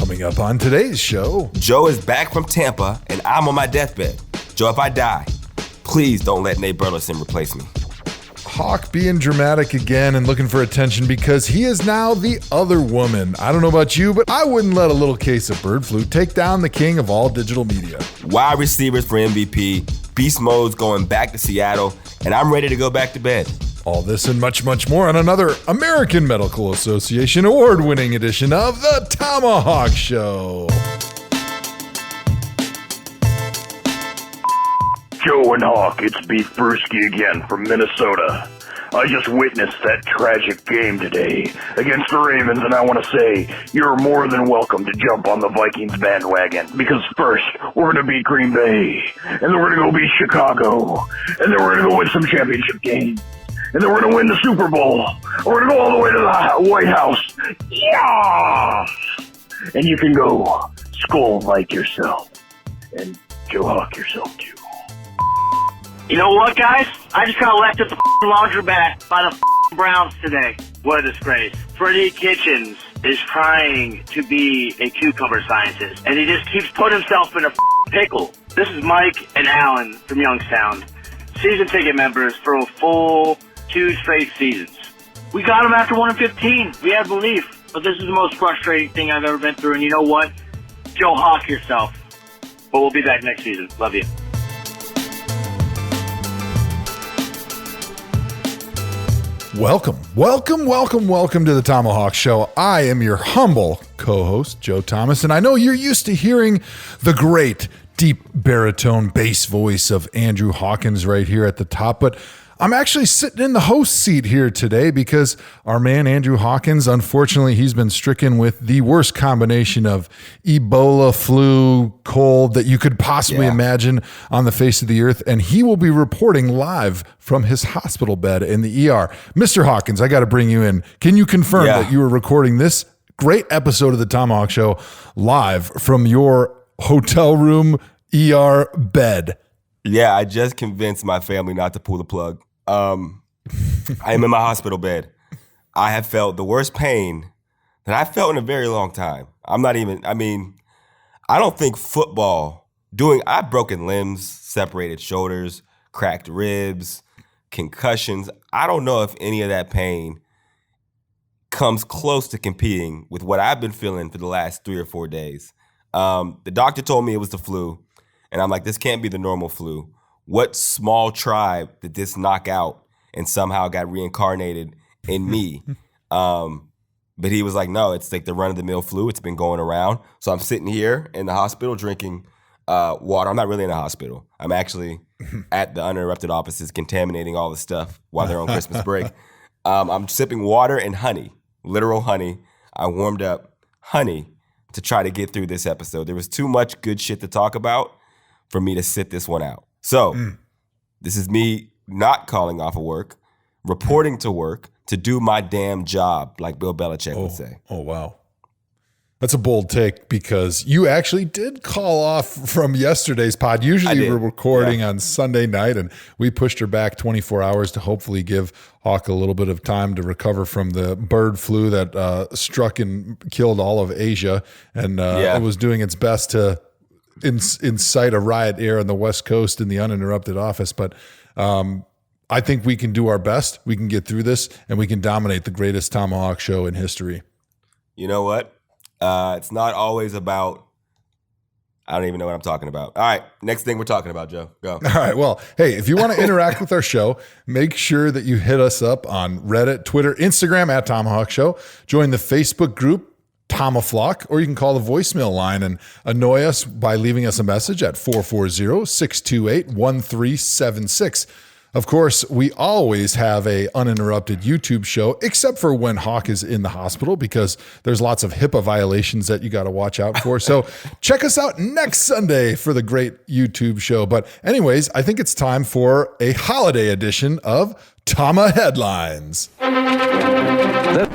Coming up on today's show, Joe is back from Tampa, and I'm on my deathbed. Joe, if I die, please don't let Nate Burleson replace me. Hawk being dramatic again and looking for attention because he is now the other woman. I don't know about you, but I wouldn't let a little case of bird flu take down the king of all digital media. Wide receivers for MVP, Beast Mode's going back to Seattle, and I'm ready to go back to bed. All this and much, much more on another American Medical Association award-winning edition of the ThomaHawk Show. Joe and Hawk, it's Beef Brewski again from Minnesota. I just witnessed that tragic game today against the Ravens, and I want to say you're more than welcome to jump on the Vikings bandwagon, because first, we're going to beat Green Bay, and then we're going to go beat Chicago, and then we're going to go win some championship games, and then we're going to win the Super Bowl, and we're going to go all the way to the White House. Yeah! And you can go skull like yourself, and Joe Hawk yourself too. You know what, guys? I just got left at the laundromat by the Browns today. What a disgrace. Freddie Kitchens is trying to be a cucumber scientist, and he just keeps putting himself in a pickle. This is Mike and Alan from Youngstown, season ticket members for a full 2 straight seasons. We got them after 1-15. We had belief, but this is the most frustrating thing I've ever been through, and you know what? Joe Hawk yourself. But we'll be back next season. Love you. Welcome to the ThomaHawk Show. I am your humble co-host, Joe Thomas, and I know you're used to hearing the great, deep baritone bass voice of Andrew Hawkins right here at the top, but I'm actually sitting in the host seat here today because our man Andrew Hawkins, unfortunately, he's been stricken with the worst combination of Ebola, flu, cold that you could possibly imagine on the face of the earth, and he will be reporting live from his hospital bed in the ER. Mr. Hawkins, I got to bring you in. Can you confirm that you were recording this great episode of the ThomaHawk Show live from your hotel room ER bed? Yeah, I just convinced my family not to pull the plug. I am in my hospital bed. I have felt the worst pain that I've felt in a very long time. I don't think football I've broken limbs, separated shoulders, cracked ribs, concussions. I don't know if any of that pain comes close to competing with what I've been feeling for the last 3 or 4 days. The doctor told me it was the flu, and I'm like, this can't be the normal flu. What small tribe did this knock out and somehow got reincarnated in me? But he was like, no, it's like the run-of-the-mill flu. It's been going around. So I'm sitting here in the hospital drinking water. I'm not really in the hospital. I'm actually at the uninterrupted offices contaminating all the stuff while they're on Christmas break. I'm sipping water and honey, literal honey. I warmed up honey to try to get through this episode. There was too much good shit to talk about for me to sit this one out. So this is me not calling off of work, reporting to work to do my damn job, like Bill Belichick would say. Oh, wow. That's a bold take because you actually did call off from yesterday's pod. Usually we're recording on Sunday night, and we pushed her back 24 hours to hopefully give Hawk a little bit of time to recover from the bird flu that struck and killed all of Asia. And it was doing its best to incite a riot air on the West Coast in the uninterrupted office. But I think we can do our best. We can get through this, and we can dominate the greatest ThomaHawk show in history. You know what? It's not always about, I don't even know what I'm talking about. All right, next thing we're talking about, Joe. Go. All right, well, hey, if you want to interact with our show, make sure that you hit us up on Reddit, Twitter, Instagram at ThomaHawk Show. Join the Facebook group, ThomaFlock, or you can call the voicemail line and annoy us by leaving us a message at 440-628-1376. Of course, we always have a uninterrupted YouTube show, except for when Hawk is in the hospital, because there's lots of HIPAA violations that you got to watch out for. So check us out next Sunday for the great YouTube show. But anyways, I think it's time for a holiday edition of Thoma Headlines.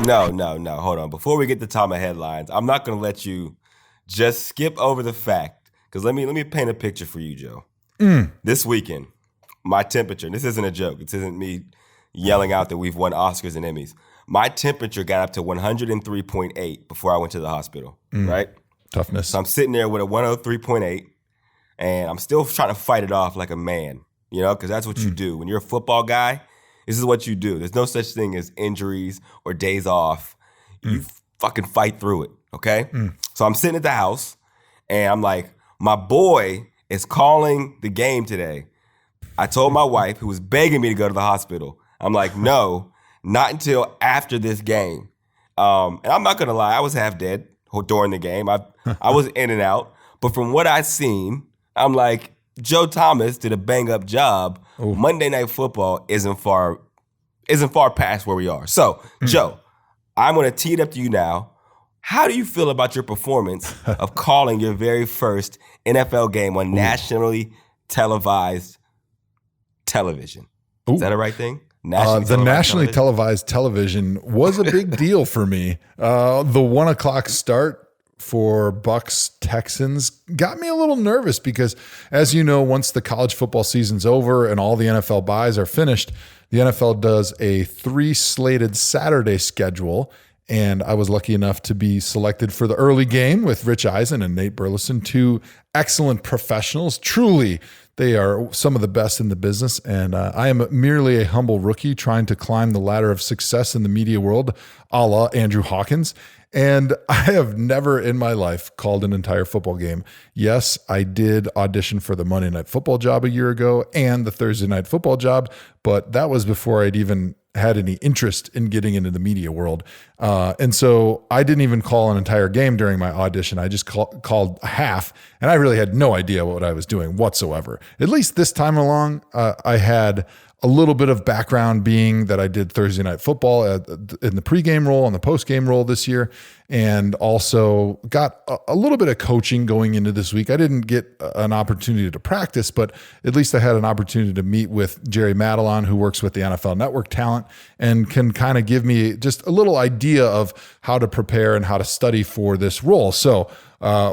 No. Hold on. Before we get to Thoma Headlines, I'm not going to let you just skip over the fact, because let me paint a picture for you, Joe. This weekend, my temperature, and this isn't a joke, this isn't me yelling out that we've won Oscars and Emmys. My temperature got up to 103.8 before I went to the hospital, right? Toughness. So I'm sitting there with a 103.8, and I'm still trying to fight it off like a man, because that's what you do. When you're a football guy, this is what you do. There's no such thing as injuries or days off. You fucking fight through it, okay? So I'm sitting at the house, and I'm like, my boy is calling the game today. I told my wife, who was begging me to go to the hospital, I'm like, no, not until after this game. And I'm not going to lie, I was half dead during the game. I was in and out. But from what I've seen, I'm like, Joe Thomas did a bang-up job. Ooh. Monday Night Football isn't far past where we are. So, Joe, I'm going to tee it up to you now. How do you feel about your performance of calling your very first NFL game on nationally televised television? Is that a right thing? Nationally televised television was a big deal for me. The 1 o'clock start for Bucs Texans got me a little nervous because, as you know, once the college football season's over and all the NFL buys are finished, the NFL does a 3-slated Saturday schedule. And I was lucky enough to be selected for the early game with Rich Eisen and Nate Burleson, 2 excellent professionals. Truly, they are some of the best in the business. And I am merely a humble rookie trying to climb the ladder of success in the media world, a la Andrew Hawkins. And I have never in my life called an entire football game. Yes, I did audition for the Monday Night Football job a year ago and the Thursday Night Football job, but that was before I'd even had any interest in getting into the media world. And so I didn't even call an entire game during my audition. I just called half, and I really had no idea what I was doing whatsoever. At least this time along, I had a little bit of background being that I did Thursday Night Football in the pregame role and the postgame role this year, and also got a little bit of coaching going into this week. I didn't get an opportunity to practice, but at least I had an opportunity to meet with Jerry Madelon, who works with the NFL Network talent, and can kind of give me just a little idea of how to prepare and how to study for this role. So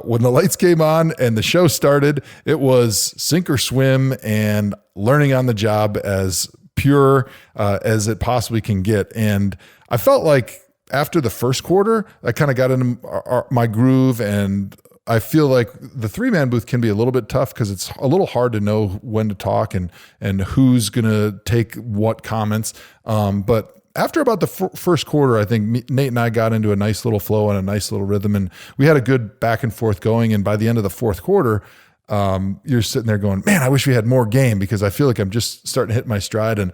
when the lights came on and the show started, it was sink or swim and learning on the job as pure as it possibly can get. And I felt like after the first quarter, I kind of got into my groove, and I feel like the 3-man booth can be a little bit tough because it's a little hard to know when to talk and who's going to take what comments. But after about the first quarter, I think Nate and I got into a nice little flow and a nice little rhythm, and we had a good back and forth going. And by the end of the fourth quarter, you're sitting there going, man, I wish we had more game, because I feel like I'm just starting to hit my stride. And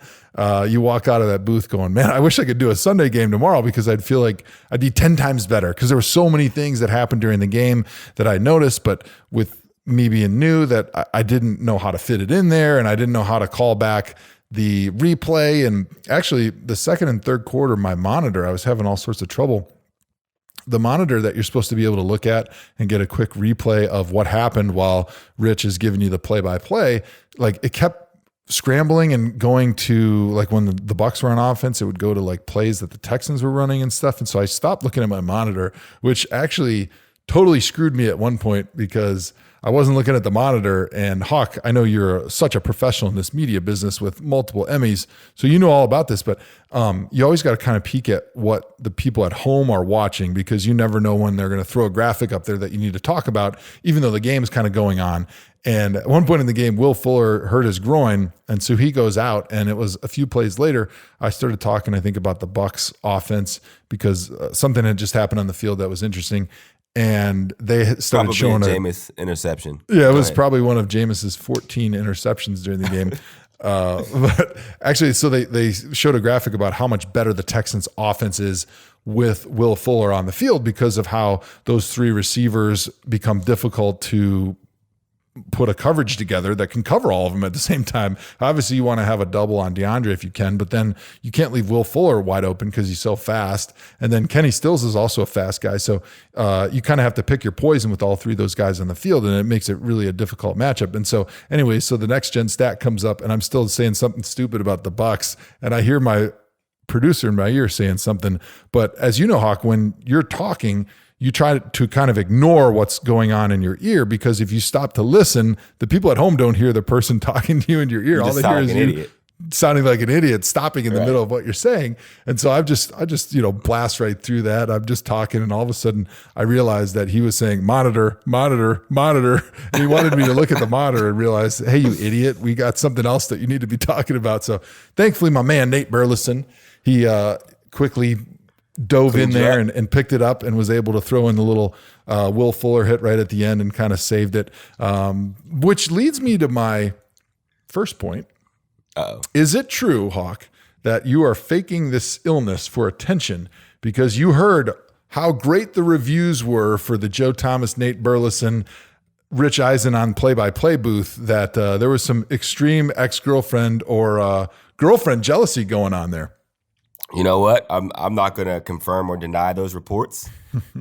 you walk out of that booth going, man, I wish I could do a Sunday game tomorrow, because I'd feel like I'd be 10 times better, because there were so many things that happened during the game that I noticed. But with me being new, that I didn't know how to fit it in there, and I didn't know how to call back the replay. And actually the second and third quarter, my monitor, I was having all sorts of trouble. The monitor that you're supposed to be able to look at and get a quick replay of what happened while Rich is giving you the play-by-play, like it kept scrambling and going to, like, when the Bucs were on offense, it would go to like plays that the Texans were running and stuff. And so I stopped looking at my monitor, which actually totally screwed me at one point, because I wasn't looking at the monitor. And Hawk, I know you're such a professional in this media business with multiple Emmys, so you know all about this, but you always got to kind of peek at what the people at home are watching, because you never know when they're going to throw a graphic up there that you need to talk about, even though the game is kind of going on. And at one point in the game, Will Fuller hurt his groin, and so he goes out, and it was a few plays later, I started talking, I think, about the Bucs offense, because something had just happened on the field that was interesting. And they started showing a Jameis interception. Yeah, it was probably one of Jameis's 14 interceptions during the game. But actually, so they showed a graphic about how much better the Texans offense is with Will Fuller on the field, because of how those 3 receivers become difficult to put a coverage together that can cover all of them at the same time. Obviously, you want to have a double on DeAndre if you can, but then you can't leave Will Fuller wide open because he's so fast. And then Kenny Stills is also a fast guy. So you kind of have to pick your poison with all 3 of those guys on the field, and it makes it really a difficult matchup. And so anyway, so the next gen stat comes up, and I'm still saying something stupid about the Bucs, and I hear my producer in my ear saying something. But as you know, Hawk, when you're talking, you try to kind of ignore what's going on in your ear, because if you stop to listen, the people at home don't hear the person talking to you in your ear. All they hear is you sounding like an idiot, stopping in the middle of what you're saying. And so I just, blast right through that. I'm just talking. And all of a sudden I realized that he was saying monitor, monitor, monitor. And he wanted me to look at the monitor and realize, hey, you idiot, we got something else that you need to be talking about. So thankfully my man, Nate Burleson, he quickly dove in there and picked it up and was able to throw in the little Will Fuller hit right at the end and kind of saved it. Which leads me to my first point. Uh-oh. Is it true, Hawk, that you are faking this illness for attention because you heard how great the reviews were for the Joe Thomas, Nate Burleson, Rich Eisen on play-by-play booth, that there was some extreme ex-girlfriend or girlfriend jealousy going on there? You know what? I'm not going to confirm or deny those reports.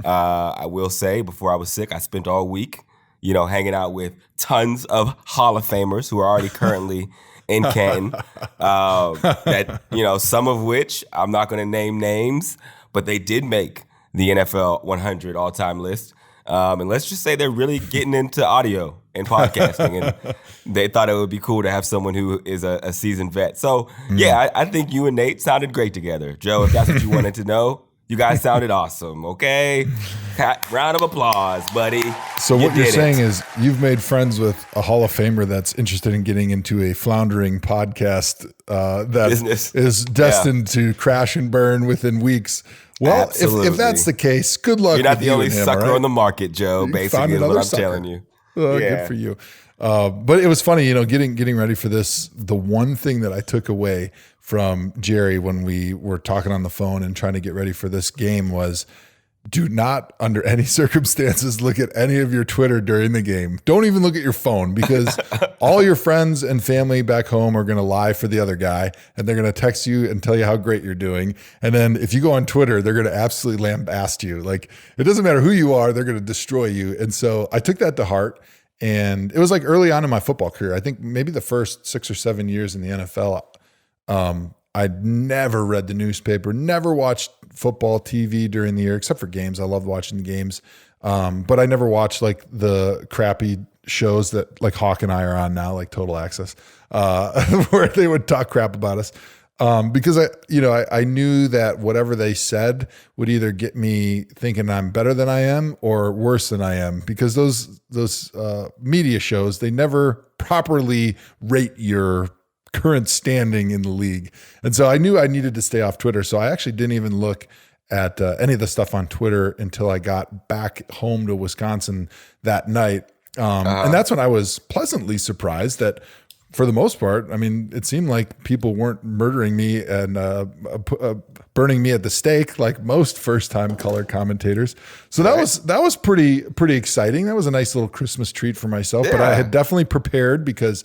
I will say, before I was sick, I spent all week, hanging out with tons of Hall of Famers who are already currently in Canton. Some of which I'm not going to name names, but they did make the NFL 100 all-time list. And let's just say they're really getting into audio and podcasting, and they thought it would be cool to have someone who is a seasoned vet. So, I think you and Nate sounded great together. Joe, if that's what you wanted to know, you guys sounded awesome, okay? Round of applause, buddy. So what you're saying is you've made friends with a Hall of Famer that's interested in getting into a floundering podcast that business is destined to crash and burn within weeks. Well, if that's the case, good luck. You're not the only him, sucker right? on the market, Joe, basically, is what I'm telling you. Good for you. But it was funny, getting ready for this. The one thing that I took away from Jerry when we were talking on the phone and trying to get ready for this game was, do not, under any circumstances, look at any of your Twitter during the game. Don't even look at your phone, because all your friends and family back home are going to lie for the other guy, and they're going to text you and tell you how great you're doing. And then if you go on Twitter, they're going to absolutely lambast you. Like, it doesn't matter who you are, they're going to destroy you. And so I took that to heart. And it was like early on in my football career, I think maybe the first 6 or 7 years in the NFL, I'd never read the newspaper, never watched football TV during the year, except for games. I loved watching the games. But I never watched like the crappy shows that like Hawk and I are on now, like Total Access, where they would talk crap about us. Because I knew that whatever they said would either get me thinking I'm better than I am or worse than I am, because those media shows, they never properly rate your current standing in the league. And so I knew I needed to stay off Twitter. So I actually didn't even look at any of the stuff on Twitter until I got back home to Wisconsin that night. And that's when I was pleasantly surprised that, for the most part, I mean, it seemed like people weren't murdering me and burning me at the stake like most first-time color commentators. So that was pretty exciting. That was a nice little Christmas treat for myself. Yeah. But I had definitely prepared, because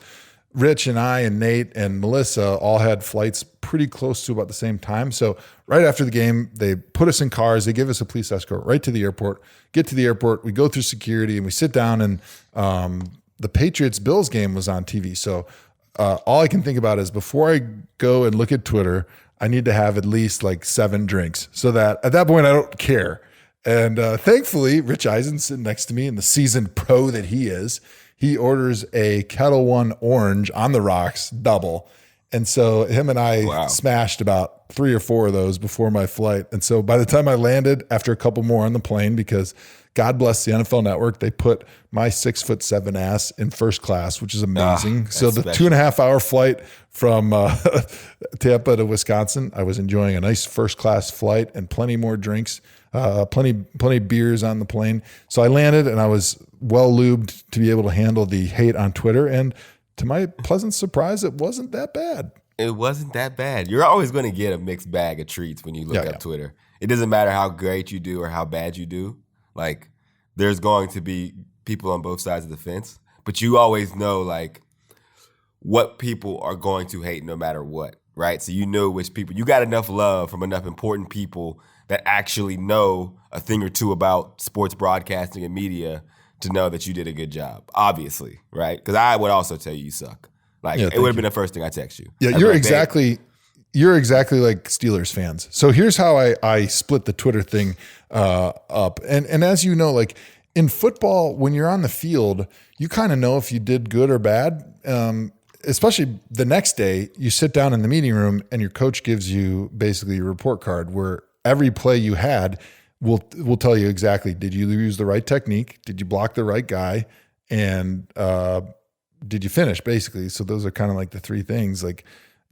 Rich and I and Nate and Melissa all had flights pretty close to about the same time. So right after the game, they put us in cars. They give us a police escort right to the airport. Get to the airport, we go through security, and we sit down, and the Patriots-Bills game was on TV. So all I can think about is, before I go and look at Twitter, I need to have at least like 7 drinks, so that at that point I don't care. And thankfully, Rich Eisen sitting next to me, and the seasoned pro that he is, he orders a Kettle One Orange on the rocks double. And so him and I smashed about 3 or 4 of those before my flight. And so by the time I landed, after a couple more on the plane, because God bless the NFL Network, they put my 6'7" ass in first class, which is amazing. So the 2.5-hour flight from Tampa to Wisconsin, I was enjoying a nice first class flight and plenty more drinks, plenty beers on the plane. So I landed, and I was well lubed to be able to handle the hate on Twitter. And to my pleasant surprise, it wasn't that bad. It wasn't that bad. You're always going to get a mixed bag of treats when you look up Twitter. It doesn't matter how great you do or how bad you do. Like, there's going to be people on both sides of the fence, but you always know like what people are going to hate no matter what, right? So you know which people, you got enough love from enough important people that actually know a thing or two about sports broadcasting and media to know that you did a good job, obviously, right? Because I would also tell you suck. Like, it would have been the first thing I text you. Yeah, you're exactly like Steelers fans. So here's how I split the Twitter thing up. And as you know, like in football, when you're on the field, you kind of know if you did good or bad. especially the next day, you sit down in the meeting room and your coach gives you basically a report card where every play you had will tell you exactly, did you use the right technique? Did you block the right guy? And did you finish, basically? So those are kind of like the three things. Like,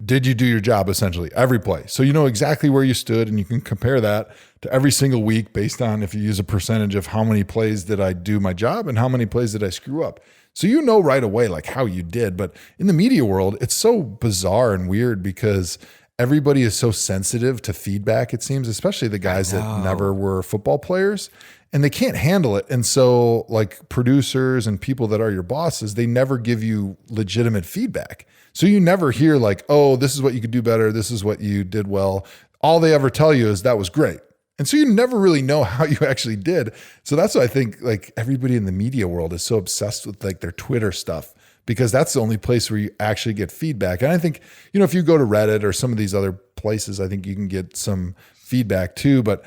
did you do your job, essentially, every play? So you know exactly where you stood, and you can compare that to every single week based on if you use a percentage of how many plays did I do my job and how many plays did I screw up. So you know right away like how you did. But in the media world, it's so bizarre and weird because everybody is so sensitive to feedback, it seems, especially the guys that never were football players, and they can't handle it. And so like producers and people that are your bosses, they never give you legitimate feedback. So you never hear like, oh, this is what you could do better. This is what you did well. All they ever tell you is that was great. And so you never really know how you actually did. So that's why I think like everybody in the media world is so obsessed with like their Twitter stuff, because that's the only place where you actually get feedback. And I think, you know, if you go to Reddit or some of these other places, I think you can get some feedback too. But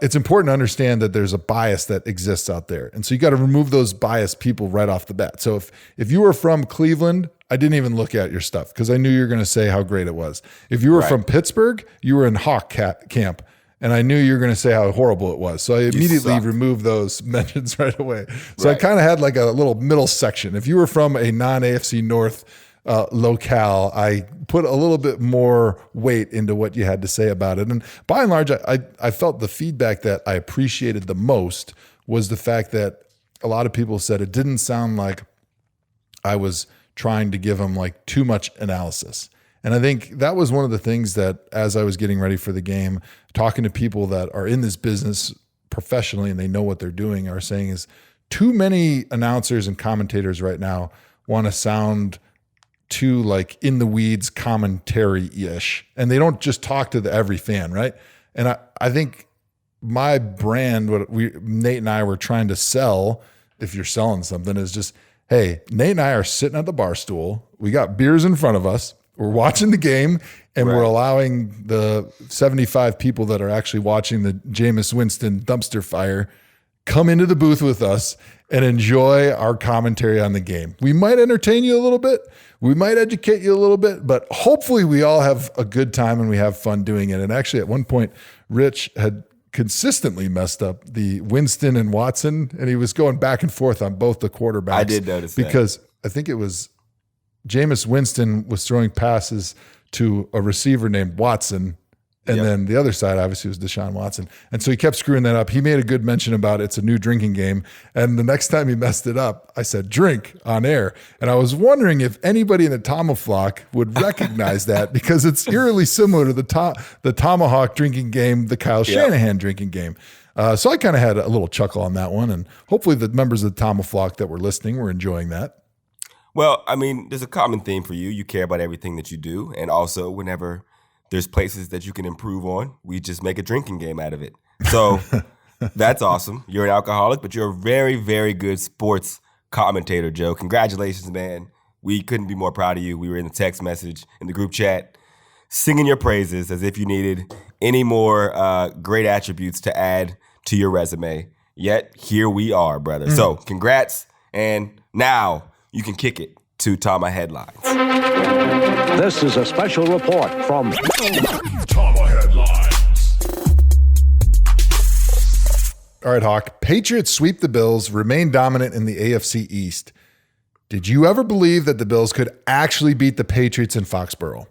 it's important to understand that there's a bias that exists out there. And so you got to remove those biased people right off the bat. So if you were from Cleveland, I didn't even look at your stuff because I knew you were going to say how great it was. If you were from Pittsburgh, you were in Hawk camp. And I knew you were going to say how horrible it was. So I immediately removed those mentions right away. So I kind of had like a little middle section. If you were from a non-AFC North locale, I put a little bit more weight into what you had to say about it. And by and large, I felt the feedback that I appreciated the most was the fact that a lot of people said it didn't sound like I was trying to give them like too much analysis. And I think that was one of the things that as I was getting ready for the game, talking to people that are in this business professionally and they know what they're doing are saying is too many announcers and commentators right now want to sound too like in the weeds commentary-ish. And they don't just talk to every fan, right? And I think my brand, what Nate and I were trying to sell, if you're selling something, is just, hey, Nate and I are sitting at the bar stool. We got beers in front of us. We're watching the game, and we're allowing the 75 people that are actually watching the Jameis Winston dumpster fire come into the booth with us and enjoy our commentary on the game. We might entertain you a little bit. We might educate you a little bit, but hopefully we all have a good time and we have fun doing it. And actually at one point, Rich had consistently messed up the Winston and Watson, and he was going back and forth on both the quarterbacks. I did notice because I think it was Jameis Winston was throwing passes to a receiver named Watson, and then the other side obviously was Deshaun Watson. And so he kept screwing that up. He made a good mention about it's a new drinking game. And the next time he messed it up, I said, drink on air. And I was wondering if anybody in the ThomaHawk would recognize that because it's eerily similar to the ThomaHawk drinking game, the Kyle Shanahan drinking game. So I kind of had a little chuckle on that one. And hopefully the members of the ThomaHawk that were listening were enjoying that. Well, I mean, there's a common theme for you. You care about everything that you do. And also, whenever there's places that you can improve on, we just make a drinking game out of it. So that's awesome. You're an alcoholic, but you're a very, very good sports commentator, Joe. Congratulations, man. We couldn't be more proud of you. We were in the text message, in the group chat, singing your praises as if you needed any more great attributes to add to your resume. Yet, here we are, brother. Mm-hmm. So congrats. And now you can kick it to Tama Headlines. This is a special report from Tama Headlines. All right, Hawk. Patriots sweep the Bills, remain dominant in the AFC East. Did you ever believe that the Bills could actually beat the Patriots in Foxborough?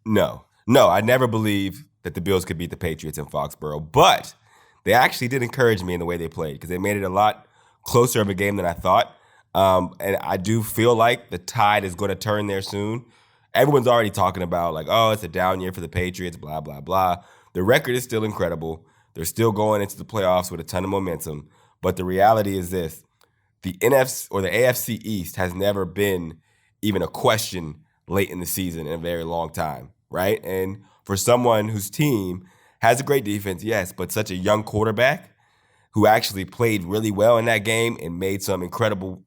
No, I never believed that the Bills could beat the Patriots in Foxborough, but they actually did encourage me in the way they played because they made it a lot closer of a game than I thought. And I do feel like the tide is going to turn there soon. Everyone's already talking about like, oh, it's a down year for the Patriots, blah, blah, blah. The record is still incredible. They're still going into the playoffs with a ton of momentum. But the reality is this, the NFC or the AFC East has never been even a question late in the season in a very long time, right? And for someone whose team has a great defense, yes, but such a young quarterback who actually played really well in that game and made some incredibly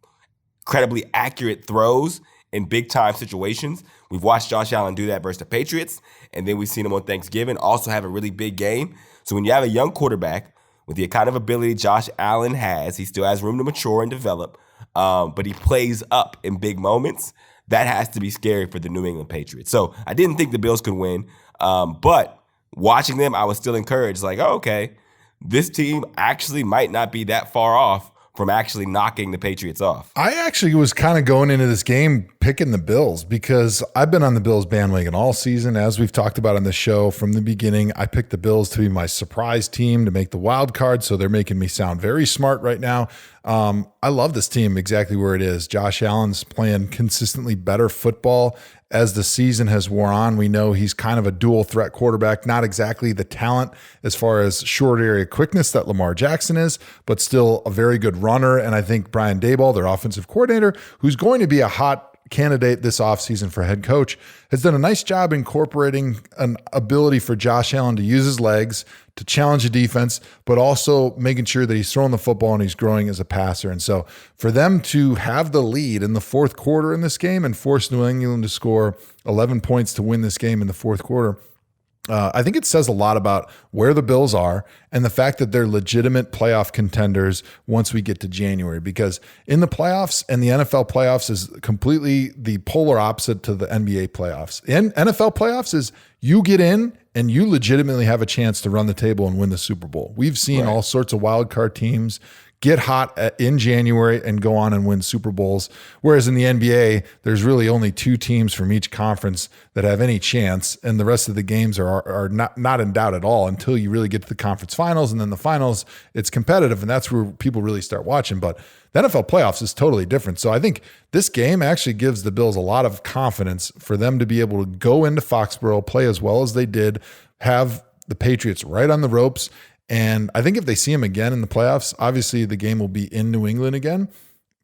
accurate throws in big-time situations. We've watched Josh Allen do that versus the Patriots, and then we've seen him on Thanksgiving also have a really big game. So when you have a young quarterback with the kind of ability Josh Allen has, he still has room to mature and develop, but he plays up in big moments. that has to be scary for the New England Patriots. So I didn't think the Bills could win, but watching them, I was still encouraged. Like, oh, okay, this team actually might not be that far off from actually knocking the Patriots off. I actually was kind of going into this game picking the Bills because I've been on the Bills bandwagon all season. As we've talked about on the show from the beginning, I picked the Bills to be my surprise team to make the wild card. So they're making me sound very smart right now. I love this team exactly where it is. Josh Allen's playing consistently better football as the season has worn on. We know he's kind of a dual threat quarterback, not exactly the talent as far as short area quickness that Lamar Jackson is, but still a very good runner. And I think Brian Daboll, their offensive coordinator, who's going to be a hot candidate this offseason for head coach, has done a nice job incorporating an ability for Josh Allen to use his legs to challenge the defense, but also making sure that he's throwing the football and he's growing as a passer. And so for them to have the lead in the fourth quarter in this game and force New England to score 11 points to win this game in the fourth quarter, I think it says a lot about where the Bills are and the fact that they're legitimate playoff contenders once we get to January, because in the playoffs and the NFL playoffs is completely the polar opposite to the NBA playoffs. In NFL playoffs is you get in and you legitimately have a chance to run the table and win the Super Bowl. We've seen all sorts of wild card teams get hot in January and go on and win Super Bowls. Whereas in the NBA, there's really only two teams from each conference that have any chance, and the rest of the games are not in doubt at all until you really get to the conference finals, and then the finals, it's competitive, and that's where people really start watching. But the NFL playoffs is totally different. So I think this game actually gives the Bills a lot of confidence for them to be able to go into Foxborough, play as well as they did, have the Patriots right on the ropes. And I think if they see him again in the playoffs, obviously the game will be in New England again.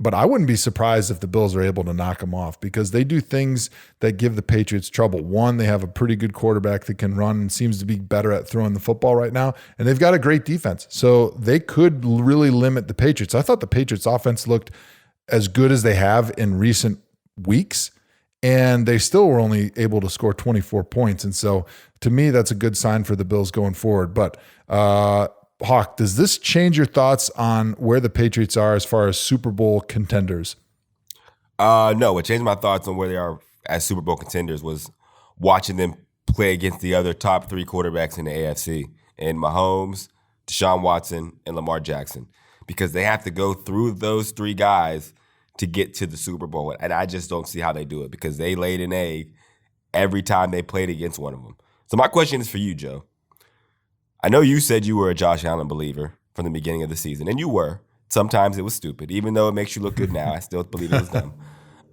But I wouldn't be surprised if the Bills are able to knock them off, because they do things that give the Patriots trouble. One, they have a pretty good quarterback that can run and seems to be better at throwing the football right now. And they've got a great defense. So they could really limit the Patriots. I thought the Patriots offense looked as good as they have in recent weeks, and they still were only able to score 24 points. And so to me, that's a good sign for the Bills going forward. But Hawk, does this change your thoughts on where the Patriots are as far as Super Bowl contenders? No, what changed my thoughts on where they are as Super Bowl contenders was watching them play against the other top three quarterbacks in the AFC, and Mahomes, Deshaun Watson, and Lamar Jackson, because they have to go through those three guys to get to the Super Bowl. And I just don't see how they do it, because they laid an egg every time they played against one of them. So my question is for you, Joe. I know you said you were a Josh Allen believer from the beginning of the season, and you were. Sometimes it was stupid. Even though it makes you look good now, I still believe it was dumb.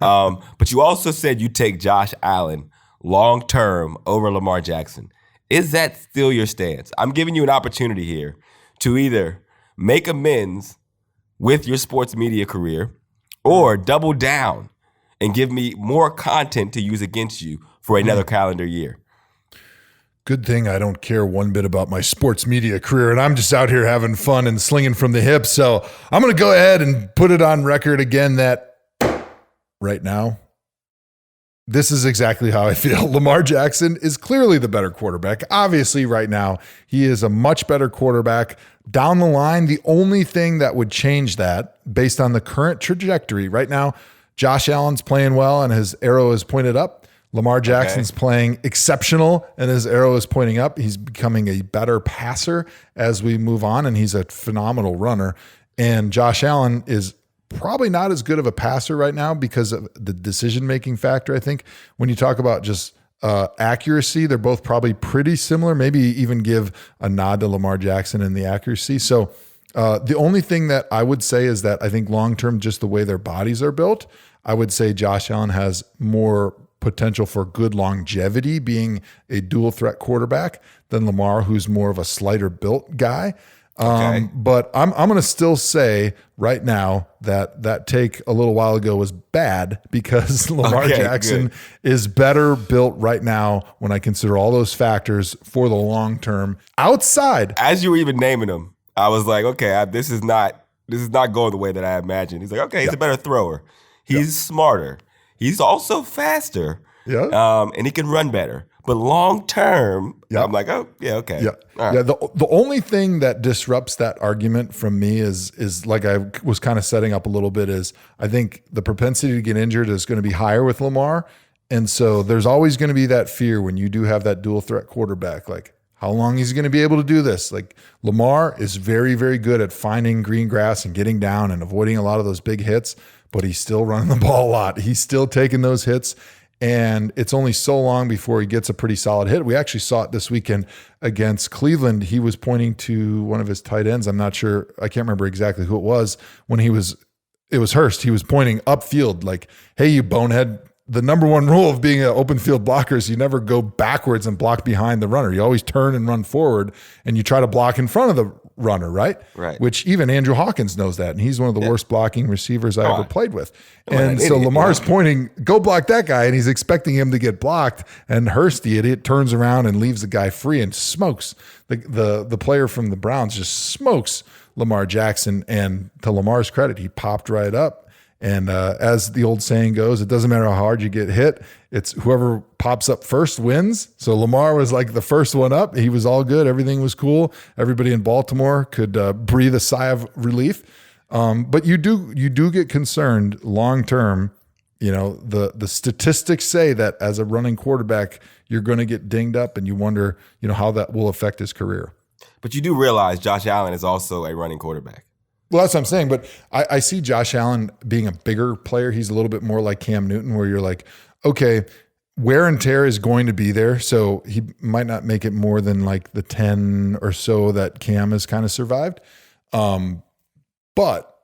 But you also said you take Josh Allen long-term over Lamar Jackson. Is that still your stance? I'm giving you an opportunity here to either make amends with your sports media career or double down and give me more content to use against you for another calendar year. Good thing I don't care one bit about my sports media career, and I'm just out here having fun and slinging from the hip. So I'm going to go ahead and put it on record again that right now, this is exactly how I feel. Lamar Jackson is clearly the better quarterback. Obviously, right now, he is a much better quarterback. Down the line, the only thing that would change that based on the current trajectory right now, Josh Allen's playing well and his arrow is pointed up. Lamar Jackson's playing exceptional and his arrow is pointing up. He's becoming a better passer as we move on, and he's a phenomenal runner. And Josh Allen is probably not as good of a passer right now because of the decision-making factor. I think when you talk about just accuracy, they're both probably pretty similar, maybe even give a nod to Lamar Jackson in the accuracy. So the only thing that I would say is that I think long-term, just the way their bodies are built, I would say Josh Allen has more potential for good longevity being a dual threat quarterback than Lamar, who's more of a slighter built guy. But I'm going to still say right now that take a little while ago was bad, because Lamar Jackson is better built right now when I consider all those factors for the long term outside. As you were even naming them, I was like, okay, this is not going the way that I imagined. He's like, okay, he's a better thrower. He's smarter. He's also faster, and he can run better. But long term, Yeah. I'm like, oh, yeah, okay. Yeah. All right. Yeah. The only thing that disrupts that argument from me is like I was kind of setting up a little bit is I think the propensity to get injured is going to be higher with Lamar. And so there's always going to be that fear when you do have that dual threat quarterback, like how long he's going to be able to do this. Like Lamar is very, very good at finding green grass and getting down and avoiding a lot of those big hits, but he's still running the ball a lot. He's still taking those hits. And it's only so long before he gets a pretty solid hit. We actually saw it this weekend against Cleveland. He was pointing to one of his tight ends. I'm not sure. I can't remember exactly who it was when it was Hurst. He was pointing upfield like, hey, you bonehead. The number one rule of being an open field blocker is you never go backwards and block behind the runner. You always turn and run forward and you try to block in front of the runner, right? Right. Which even Andrew Hawkins knows that. And he's one of the worst blocking receivers I ever played with. And so Lamar's pointing, go block that guy. And he's expecting him to get blocked. And Hurst, the idiot, turns around and leaves the guy free and smokes. The player from the Browns just smokes Lamar Jackson. And to Lamar's credit, he popped right up. And as the old saying goes, it doesn't matter how hard you get hit. It's whoever pops up first wins. So Lamar was like the first one up. He was all good. Everything was cool. Everybody in Baltimore could breathe a sigh of relief. But you do get concerned long term. You know, the statistics say that as a running quarterback, you're going to get dinged up, and you wonder, you know, how that will affect his career. But you do realize Josh Allen is also a running quarterback. Well, that's what I'm saying. But I see Josh Allen being a bigger player. He's a little bit more like Cam Newton, where you're like, okay, wear and tear is going to be there. So he might not make it more than like the 10 or so that Cam has kind of survived. But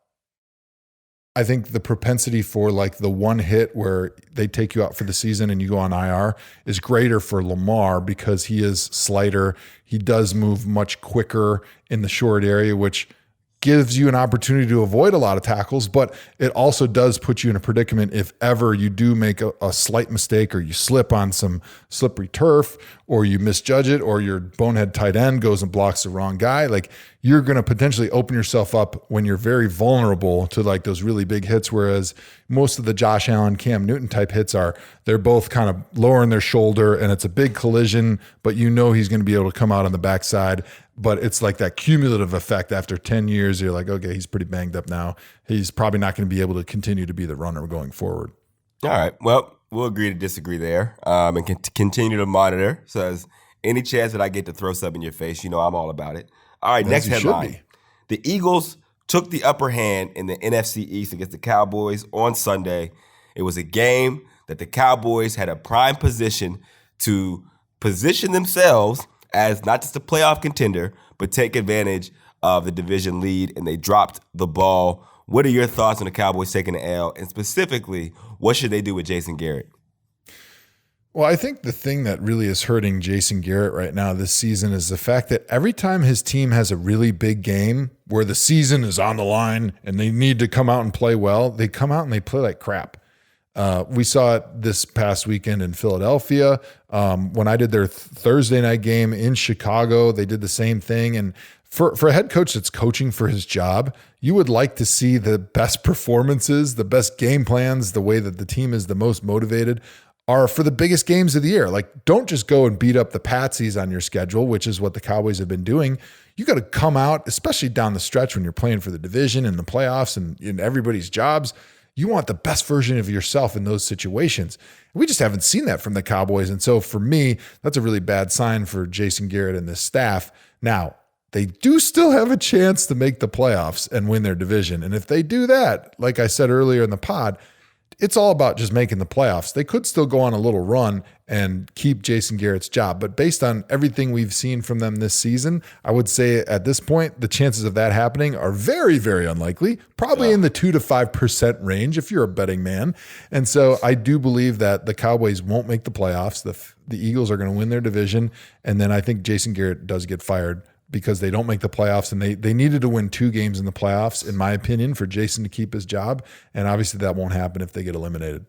I think the propensity for like the one hit where they take you out for the season and you go on IR is greater for Lamar because he is slighter. He does move much quicker in the short area, which gives you an opportunity to avoid a lot of tackles, but it also does put you in a predicament if ever you do make a slight mistake or you slip on some slippery turf or you misjudge it or your bonehead tight end goes and blocks the wrong guy. Like you're going to potentially open yourself up when you're very vulnerable to like those really big hits. Whereas most of the Josh Allen, Cam Newton type hits they're both kind of lowering their shoulder and it's a big collision, but you know he's going to be able to come out on the backside. But it's like that cumulative effect after 10 years. You're like, okay, he's pretty banged up now. He's probably not going to be able to continue to be the runner going forward. All right. Well, we'll agree to disagree there and continue to monitor. So as any chance that I get to throw something in your face, you know I'm all about it. All right, next headline. The Eagles took the upper hand in the NFC East against the Cowboys on Sunday. It was a game that the Cowboys had a prime position to position themselves as not just a playoff contender, but take advantage of the division lead, and they dropped the ball. What are your thoughts on the Cowboys taking the L? And specifically, what should they do with Jason Garrett? Well, I think the thing that really is hurting Jason Garrett right now this season is the fact that every time his team has a really big game where the season is on the line and they need to come out and play well, they come out and they play like crap. We saw it this past weekend in Philadelphia. When I did their Thursday night game in Chicago, they did the same thing. And for a head coach that's coaching for his job, you would like to see the best performances, the best game plans, the way that the team is the most motivated are for the biggest games of the year. Like, don't just go and beat up the patsies on your schedule, which is what the Cowboys have been doing. You got to come out, especially down the stretch when you're playing for the division and the playoffs and in everybody's jobs. You want the best version of yourself in those situations. We just haven't seen that from the Cowboys. And so for me, that's a really bad sign for Jason Garrett and this staff. Now, they do still have a chance to make the playoffs and win their division. And if they do that, like I said earlier in the pod, it's all about just making the playoffs. They could still go on a little run and keep Jason Garrett's job. But based on everything we've seen from them this season, I would say at this point, the chances of that happening are very, very unlikely, probably in the 2 to 5% range if you're a betting man. And so I do believe that the Cowboys won't make the playoffs. The Eagles are going to win their division. And then I think Jason Garrett does get fired because they don't make the playoffs, and they needed to win 2 games in the playoffs, in my opinion, for Jason to keep his job. And obviously that won't happen if they get eliminated.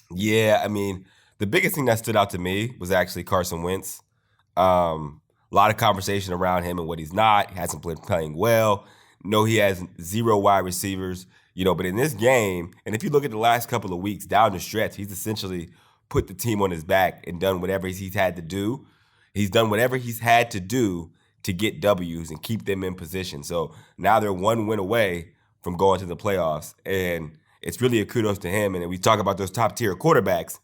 Yeah, I mean, the biggest thing that stood out to me was actually Carson Wentz. A lot of conversation around him and what he's not. He hasn't been playing well. No, he has 0 wide receivers, but in this game, and if you look at the last couple of weeks down the stretch, he's essentially put the team on his back and done whatever he's had to do. He's done whatever he's had to do to get W's and keep them in position. So now they're one win away from going to the playoffs. And it's really a kudos to him. And we talk about those top tier quarterbacks.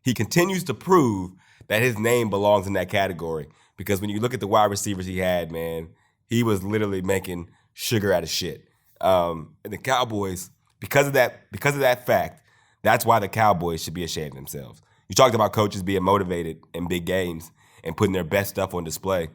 He continues to prove that his name belongs in that category. Because when you look at the wide receivers he had, man, he was literally making sugar out of shit. And the Cowboys, because of that fact, that's why the Cowboys should be ashamed of themselves. You talked about coaches being motivated in big games and putting their best stuff on display.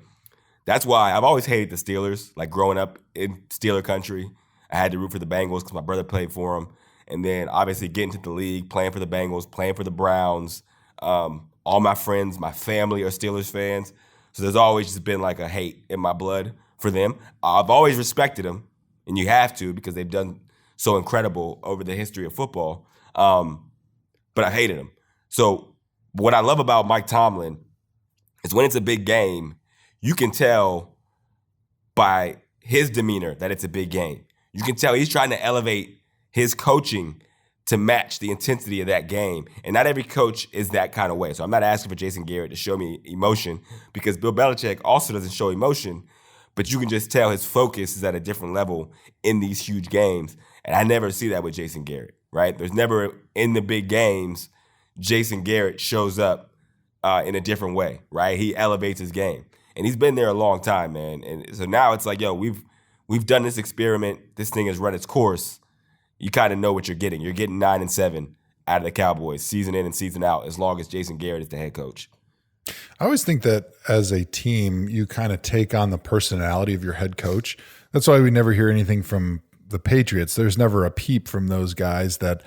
That's why I've always hated the Steelers. Like growing up in Steeler country, I had to root for the Bengals because my brother played for them. And then obviously getting to the league, playing for the Bengals, playing for the Browns. All my friends, my family are Steelers fans. So there's always just been like a hate in my blood for them. I've always respected them, and you have to because they've done so incredible over the history of football. But I hated them. So what I love about Mike Tomlin is when it's a big game, you can tell by his demeanor that it's a big game. You can tell he's trying to elevate his coaching to match the intensity of that game. And not every coach is that kind of way. So I'm not asking for Jason Garrett to show me emotion because Bill Belichick also doesn't show emotion, but you can just tell his focus is at a different level in these huge games. And I never see that with Jason Garrett, right? There's never, in the big games, Jason Garrett shows up in a different way, right? He elevates his game. And he's been there a long time, man. And so now it's like, yo, we've done this experiment. This thing has run its course. You kind of know what you're getting. You're getting 9-7 out of the Cowboys, season in and season out, as long as Jason Garrett is the head coach. I always think that as a team, you kind of take on the personality of your head coach. That's why we never hear anything from the Patriots. There's never a peep from those guys that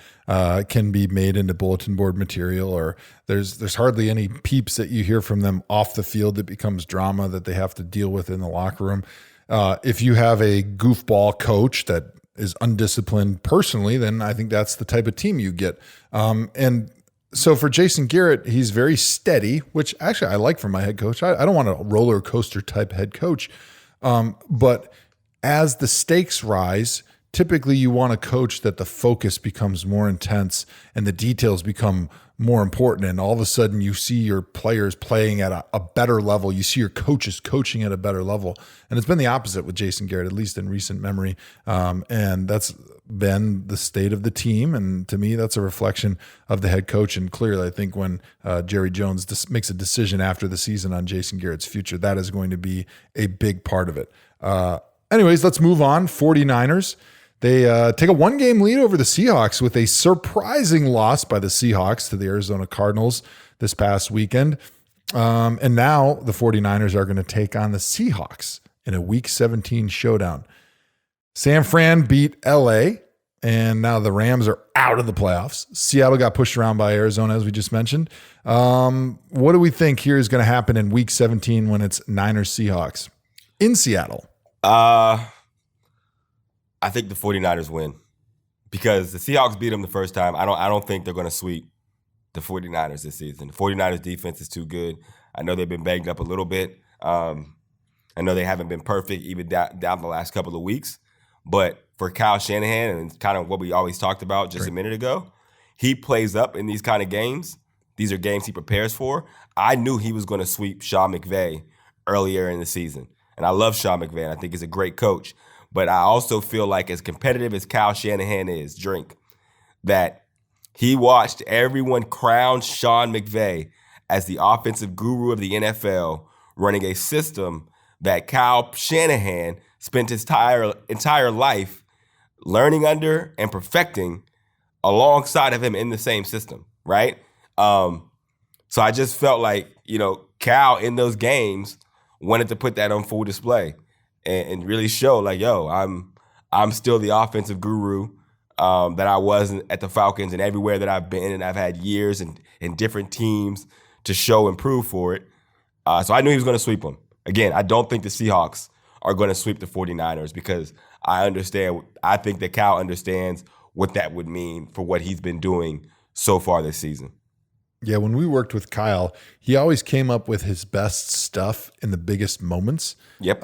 can be made into bulletin board material, or there's hardly any peeps that you hear from them off the field that becomes drama that they have to deal with in the locker room. If you have a goofball coach that is undisciplined personally, then I think that's the type of team you get. And so for Jason Garrett, he's very steady, which actually I like from my head coach. I don't want a roller coaster type head coach. But as the stakes rise, typically you want a coach that the focus becomes more intense and the details become more important. And all of a sudden you see your players playing at a better level. You see your coaches coaching at a better level. And it's been the opposite with Jason Garrett, at least in recent memory. And that's been the state of the team. And to me, that's a reflection of the head coach. And clearly, I think when Jerry Jones makes a decision after the season on Jason Garrett's future, that is going to be a big part of it. Anyways, let's move on. 49ers. They take a one-game lead over the Seahawks with a surprising loss by the Seahawks to the Arizona Cardinals this past weekend. And now the 49ers are going to take on the Seahawks in a Week 17 showdown. San Fran beat LA, and now the Rams are out of the playoffs. Seattle got pushed around by Arizona, as we just mentioned. What do we think here is going to happen in Week 17 when it's Niners-Seahawks in Seattle? I think the 49ers win because the Seahawks beat them the first time. I don't think they're going to sweep the 49ers this season. The 49ers defense is too good. I know they've been banged up a little bit. I know they haven't been perfect even down the last couple of weeks. But for Kyle Shanahan, and kind of what we always talked about just a minute ago, he plays up in these kind of games. These are games he prepares for. I knew he was going to sweep Sean McVay earlier in the season. And I love Sean McVay, and I think he's a great coach. But I also feel like as competitive as Kyle Shanahan is, that he watched everyone crown Sean McVay as the offensive guru of the NFL, running a system that Kyle Shanahan spent his entire life learning under and perfecting alongside of him in the same system, right? So I just felt like, Cal in those games wanted to put that on full display and really show like, yo, I'm still the offensive guru that I was at the Falcons and everywhere that I've been, and I've had years and different teams to show and prove for it. So I knew he was going to sweep them. Again, I don't think the Seahawks are going to sweep the 49ers because I think that Cal understands what that would mean for what he's been doing so far this season. Yeah, when we worked with Kyle, he always came up with his best stuff in the biggest moments. Yep.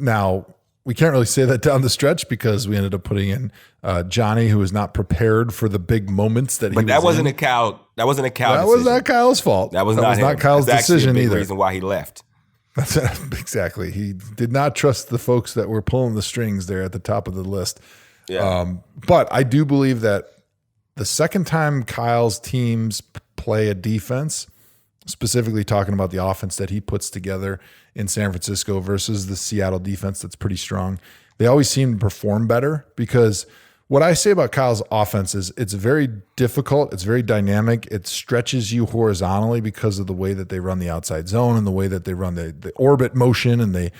Now, we can't really say that down the stretch because we ended up putting in Johnny, who was not prepared for the big moments that But he that was wasn't in. a Cow. That wasn't a Cow. That decision. was not Kyle's fault. That was not him. Kyle's That's actually decision a big either. reason why he left. That's exactly. He did not trust the folks that were pulling the strings there at the top of the list. Yeah. But I do believe that the second time Kyle's teams play a defense, specifically talking about the offense that he puts together in San Francisco versus the Seattle defense that's pretty strong, they always seem to perform better because what I say about Kyle's offense is it's very difficult. It's very dynamic. It stretches you horizontally because of the way that they run the outside zone and the way that they run the orbit motion, and they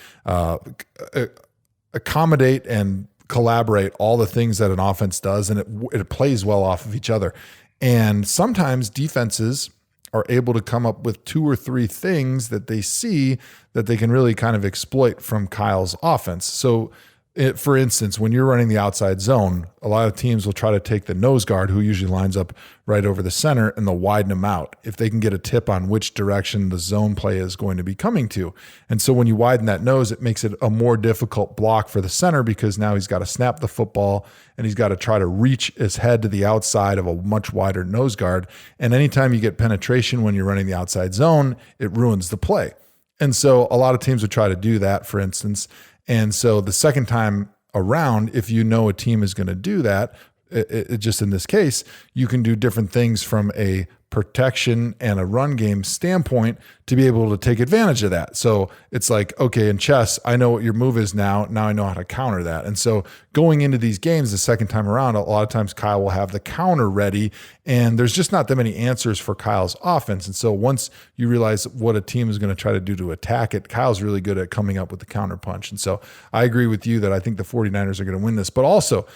accommodate and collaborate all the things that an offense does, and it plays well off of each other. And sometimes defenses are able to come up with 2 or 3 things that they see that they can really kind of exploit from Kyle's offense. So for instance, when you're running the outside zone, a lot of teams will try to take the nose guard, who usually lines up right over the center, and they'll widen him out if they can get a tip on which direction the zone play is going to be coming to. And so when you widen that nose, it makes it a more difficult block for the center because now he's got to snap the football and he's got to try to reach his head to the outside of a much wider nose guard. And anytime you get penetration when you're running the outside zone, it ruins the play. And so a lot of teams would try to do that, for instance. And so the second time around, if you know a team is going to do that, it just in this case, you can do different things from a protection and a run game standpoint to be able to take advantage of that. So it's like, okay, in chess, I know what your move is now. Now I know how to counter that. And so going into these games the second time around, a lot of times Kyle will have the counter ready, and there's just not that many answers for Kyle's offense. And so once you realize what a team is going to try to do to attack it, Kyle's really good at coming up with the counter punch. And so I agree with you that I think the 49ers are going to win this, but also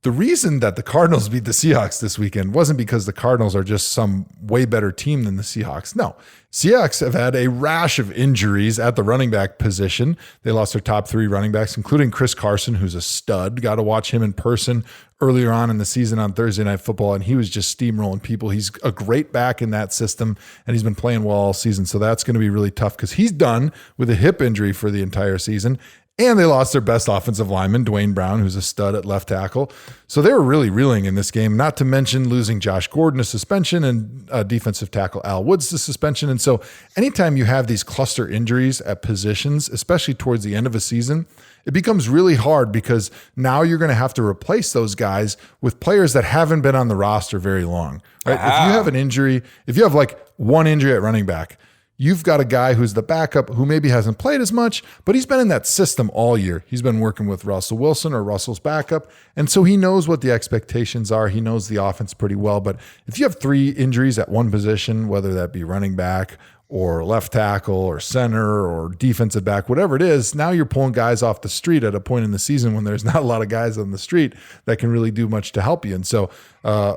the reason that the Cardinals beat the Seahawks this weekend wasn't because the Cardinals are just some way better team than the Seahawks. No, Seahawks have had a rash of injuries at the running back position. They lost their top 3 running backs, including Chris Carson, who's a stud. Got to watch him in person earlier on in the season on Thursday Night Football, and he was just steamrolling people. He's a great back in that system, and he's been playing well all season. So that's going to be really tough because he's done with a hip injury for the entire season. And they lost their best offensive lineman, Dwayne Brown, who's a stud at left tackle. So they were really reeling in this game, not to mention losing Josh Gordon to suspension and defensive tackle Al Woods to suspension. And so anytime you have these cluster injuries at positions, especially towards the end of a season, it becomes really hard because now you're going to have to replace those guys with players that haven't been on the roster very long. Right? If you have an injury, if you have like one injury at running back, you've got a guy who's the backup who maybe hasn't played as much, but he's been in that system all year. He's been working with Russell Wilson or Russell's backup. And so he knows what the expectations are. He knows the offense pretty well. But if you have 3 injuries at one position, whether that be running back or left tackle or center or defensive back, whatever it is, now you're pulling guys off the street at a point in the season when there's not a lot of guys on the street that can really do much to help you. And so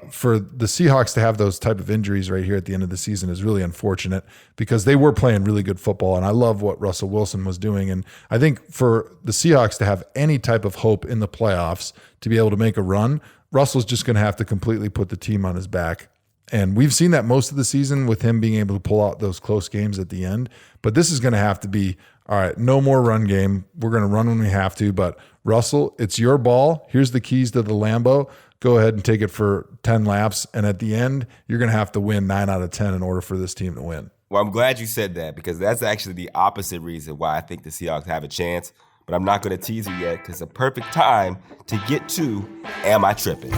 for the Seahawks to have those type of injuries right here at the end of the season is really unfortunate because they were playing really good football. And I love what Russell Wilson was doing. And I think for the Seahawks to have any type of hope in the playoffs to be able to make a run, Russell's just going to have to completely put the team on his back. And we've seen that most of the season with him being able to pull out those close games at the end. But this is going to have to be, all right, no more run game. We're going to run when we have to. But Russell, it's your ball. Here's the keys to the Lambo. Go ahead and take it for 10 laps. And at the end, you're going to have to win 9 out of 10 in order for this team to win. Well, I'm glad you said that because that's actually the opposite reason why I think the Seahawks have a chance. But I'm not going to tease you yet because it's a perfect time to get to Am I Trippin'?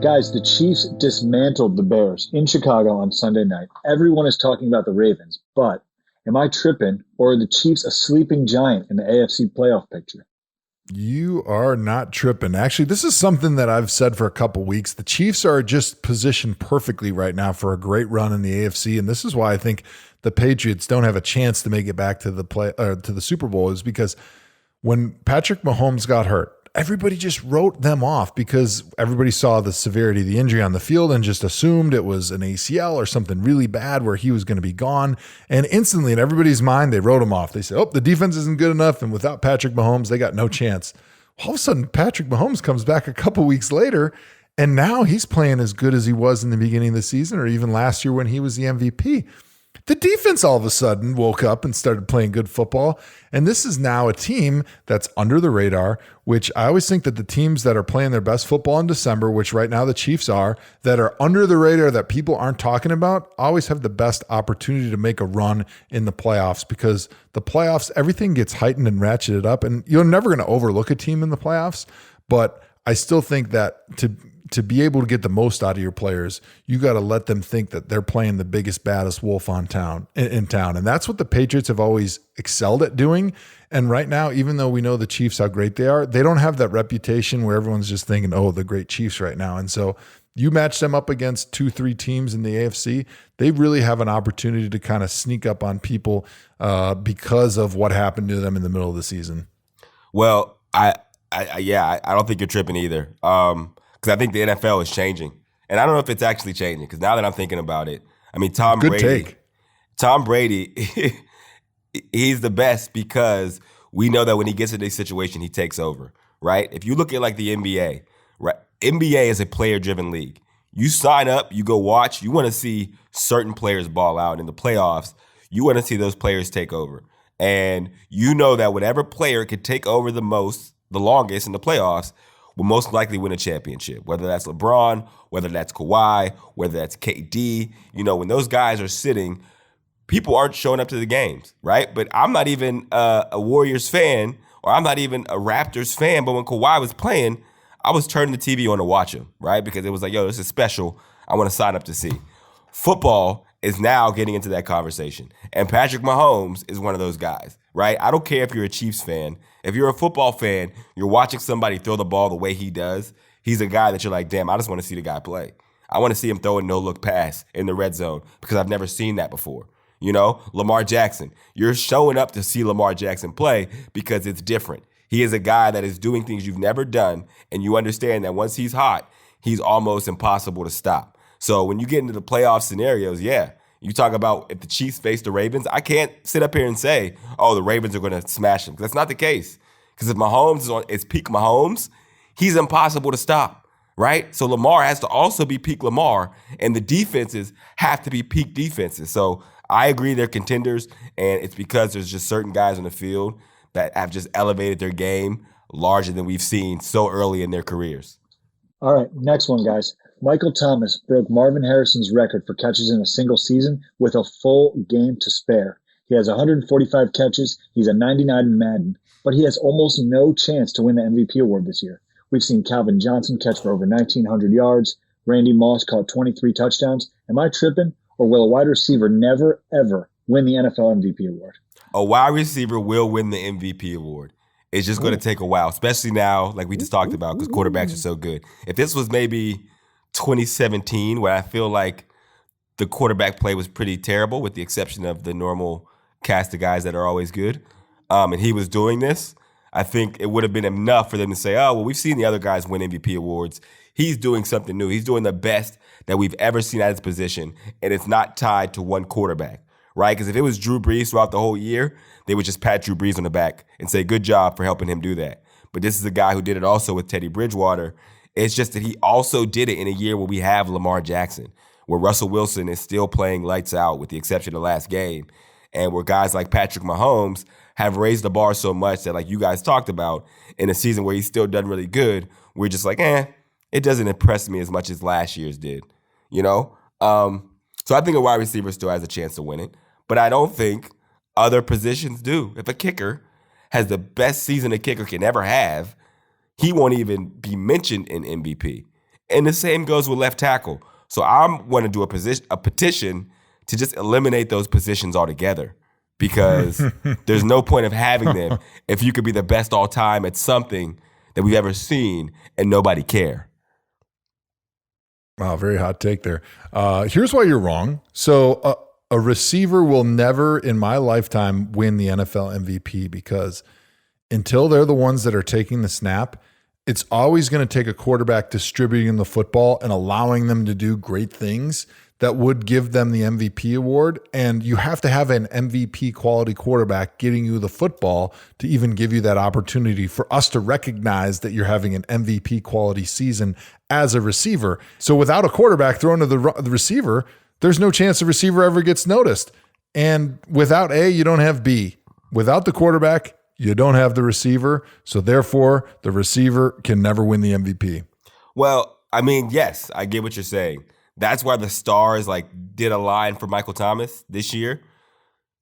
Guys, the Chiefs dismantled the Bears in Chicago on Sunday night. Everyone is talking about the Ravens, but am I tripping, or are the Chiefs a sleeping giant in the AFC playoff picture? You are not tripping. Actually, this is something that I've said for a couple weeks. The Chiefs are just positioned perfectly right now for a great run in the AFC, and this is why I think the Patriots don't have a chance to make it back to the Super Bowl, is because when Patrick Mahomes got hurt, everybody just wrote them off because everybody saw the severity of the injury on the field and just assumed it was an ACL or something really bad where he was going to be gone. And instantly in everybody's mind, they wrote him off. They said, oh, the defense isn't good enough. And without Patrick Mahomes, they got no chance. All of a sudden, Patrick Mahomes comes back a couple weeks later And now he's playing as good as he was in the beginning of the season or even last year when he was the MVP. The defense all of a sudden woke up and started playing good football. And this is now a team that's under the radar, which I always think that the teams that are playing their best football in December, which right now the Chiefs are, that are under the radar that people aren't talking about, always have the best opportunity to make a run in the playoffs, because the playoffs, everything gets heightened and ratcheted up. And you're never going to overlook a team in the playoffs. But I still think that to be able to get the most out of your players, you got to let them think that they're playing the biggest, baddest wolf in town. And that's what the Patriots have always excelled at doing. And right now, even though we know the Chiefs, how great they are, they don't have that reputation where everyone's just thinking, oh, the great Chiefs right now. And so you match them up against 2-3 teams in the AFC, they really have an opportunity to kind of sneak up on people because of what happened to them in the middle of the season. Well, I don't think you're tripping either. Because I think the NFL is changing. And I don't know if it's actually changing, because now that I'm thinking about it, I mean, Tom Brady, he's the best because we know that when he gets in this situation, he takes over, right? If you look at like the NBA, right? NBA is a player-driven league. You sign up, you go watch, you want to see certain players ball out in the playoffs. You want to see those players take over. And you know that whatever player could take over the longest in the playoffs will most likely win a championship, whether that's LeBron, whether that's Kawhi, whether that's KD. You know, when those guys are sitting, people aren't showing up to the games, right? But I'm not even a Warriors fan, or I'm not even a Raptors fan, but when Kawhi was playing, I was turning the TV on to watch him, right? Because it was like, yo, this is special. I want to sign up to see. Football is now getting into that conversation. And Patrick Mahomes is one of those guys, right? I don't care if you're a Chiefs fan. If you're a football fan, you're watching somebody throw the ball the way he does, he's a guy that you're like, damn, I just want to see the guy play. I want to see him throw a no-look pass in the red zone because I've never seen that before. You know, Lamar Jackson. You're showing up to see Lamar Jackson play because it's different. He is a guy that is doing things you've never done, and you understand that once he's hot, he's almost impossible to stop. So when you get into the playoff scenarios, yeah, you talk about if the Chiefs face the Ravens, I can't sit up here and say, oh, the Ravens are going to smash them. That's not the case. Because if Mahomes is on its peak Mahomes, he's impossible to stop, right? So Lamar has to also be peak Lamar, and the defenses have to be peak defenses. So I agree they're contenders, and it's because there's just certain guys on the field that have just elevated their game larger than we've seen so early in their careers. All right, next one, guys. Michael Thomas broke Marvin Harrison's record for catches in a single season with a full game to spare. He has 145 catches. He's a 99 in Madden, but he has almost no chance to win the MVP award this year. We've seen Calvin Johnson catch for over 1,900 yards. Randy Moss caught 23 touchdowns. Am I tripping, or will a wide receiver never, ever win the NFL MVP award? A wide receiver will win the MVP award. It's just going to take a while, especially now, like we just talked about, because quarterbacks are so good. If this was maybe 2017, where I feel like the quarterback play was pretty terrible, with the exception of the normal cast of guys that are always good, and he was doing this, I think it would have been enough for them to say, oh, well, we've seen the other guys win MVP awards. He's doing something new. He's doing the best that we've ever seen at his position, and it's not tied to one quarterback, right? Because if it was Drew Brees throughout the whole year, they would just pat Drew Brees on the back and say, good job for helping him do that. But this is a guy who did it also with Teddy Bridgewater. It's just that he also did it in a year where we have Lamar Jackson, where Russell Wilson is still playing lights out with the exception of the last game, and where guys like Patrick Mahomes have raised the bar so much that, like you guys talked about, in a season where he's still done really good, we're just like, it doesn't impress me as much as last year's did, you know? So I think a wide receiver still has a chance to win it, but I don't think other positions do. If a kicker has the best season a kicker can ever have, he won't even be mentioned in MVP. And the same goes with left tackle. So I'm going to do a petition to just eliminate those positions altogether, because there's no point of having them if you could be the best all time at something that we've ever seen and nobody care. Wow, very hot take there. Here's why you're wrong. So a receiver will never in my lifetime win the NFL MVP, because until they're the ones that are taking the snap, it's always going to take a quarterback distributing the football and allowing them to do great things that would give them the MVP award. And you have to have an MVP quality quarterback getting you the football to even give you that opportunity for us to recognize that you're having an MVP quality season as a receiver. So without a quarterback thrown to the receiver, there's no chance the receiver ever gets noticed. And without A, you don't have B. Without the quarterback, you don't have the receiver. So therefore, the receiver can never win the MVP. Well, I mean, yes, I get what you're saying. That's why the stars did a line for Michael Thomas this year.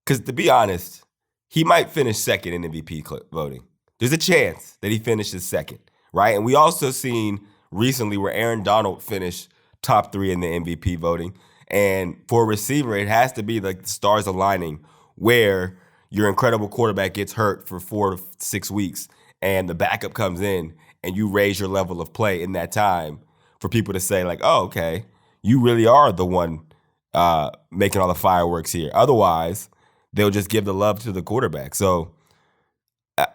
Because to be honest, he might finish second in MVP voting. There's a chance that he finishes second, right? And we also seen recently where Aaron Donald finished top 3 in the MVP voting. And for a receiver, it has to be the stars aligning where your incredible quarterback gets hurt for 4 to 6 weeks and the backup comes in and you raise your level of play in that time for people to say oh, okay, you really are the one making all the fireworks here. Otherwise, they'll just give the love to the quarterback. So,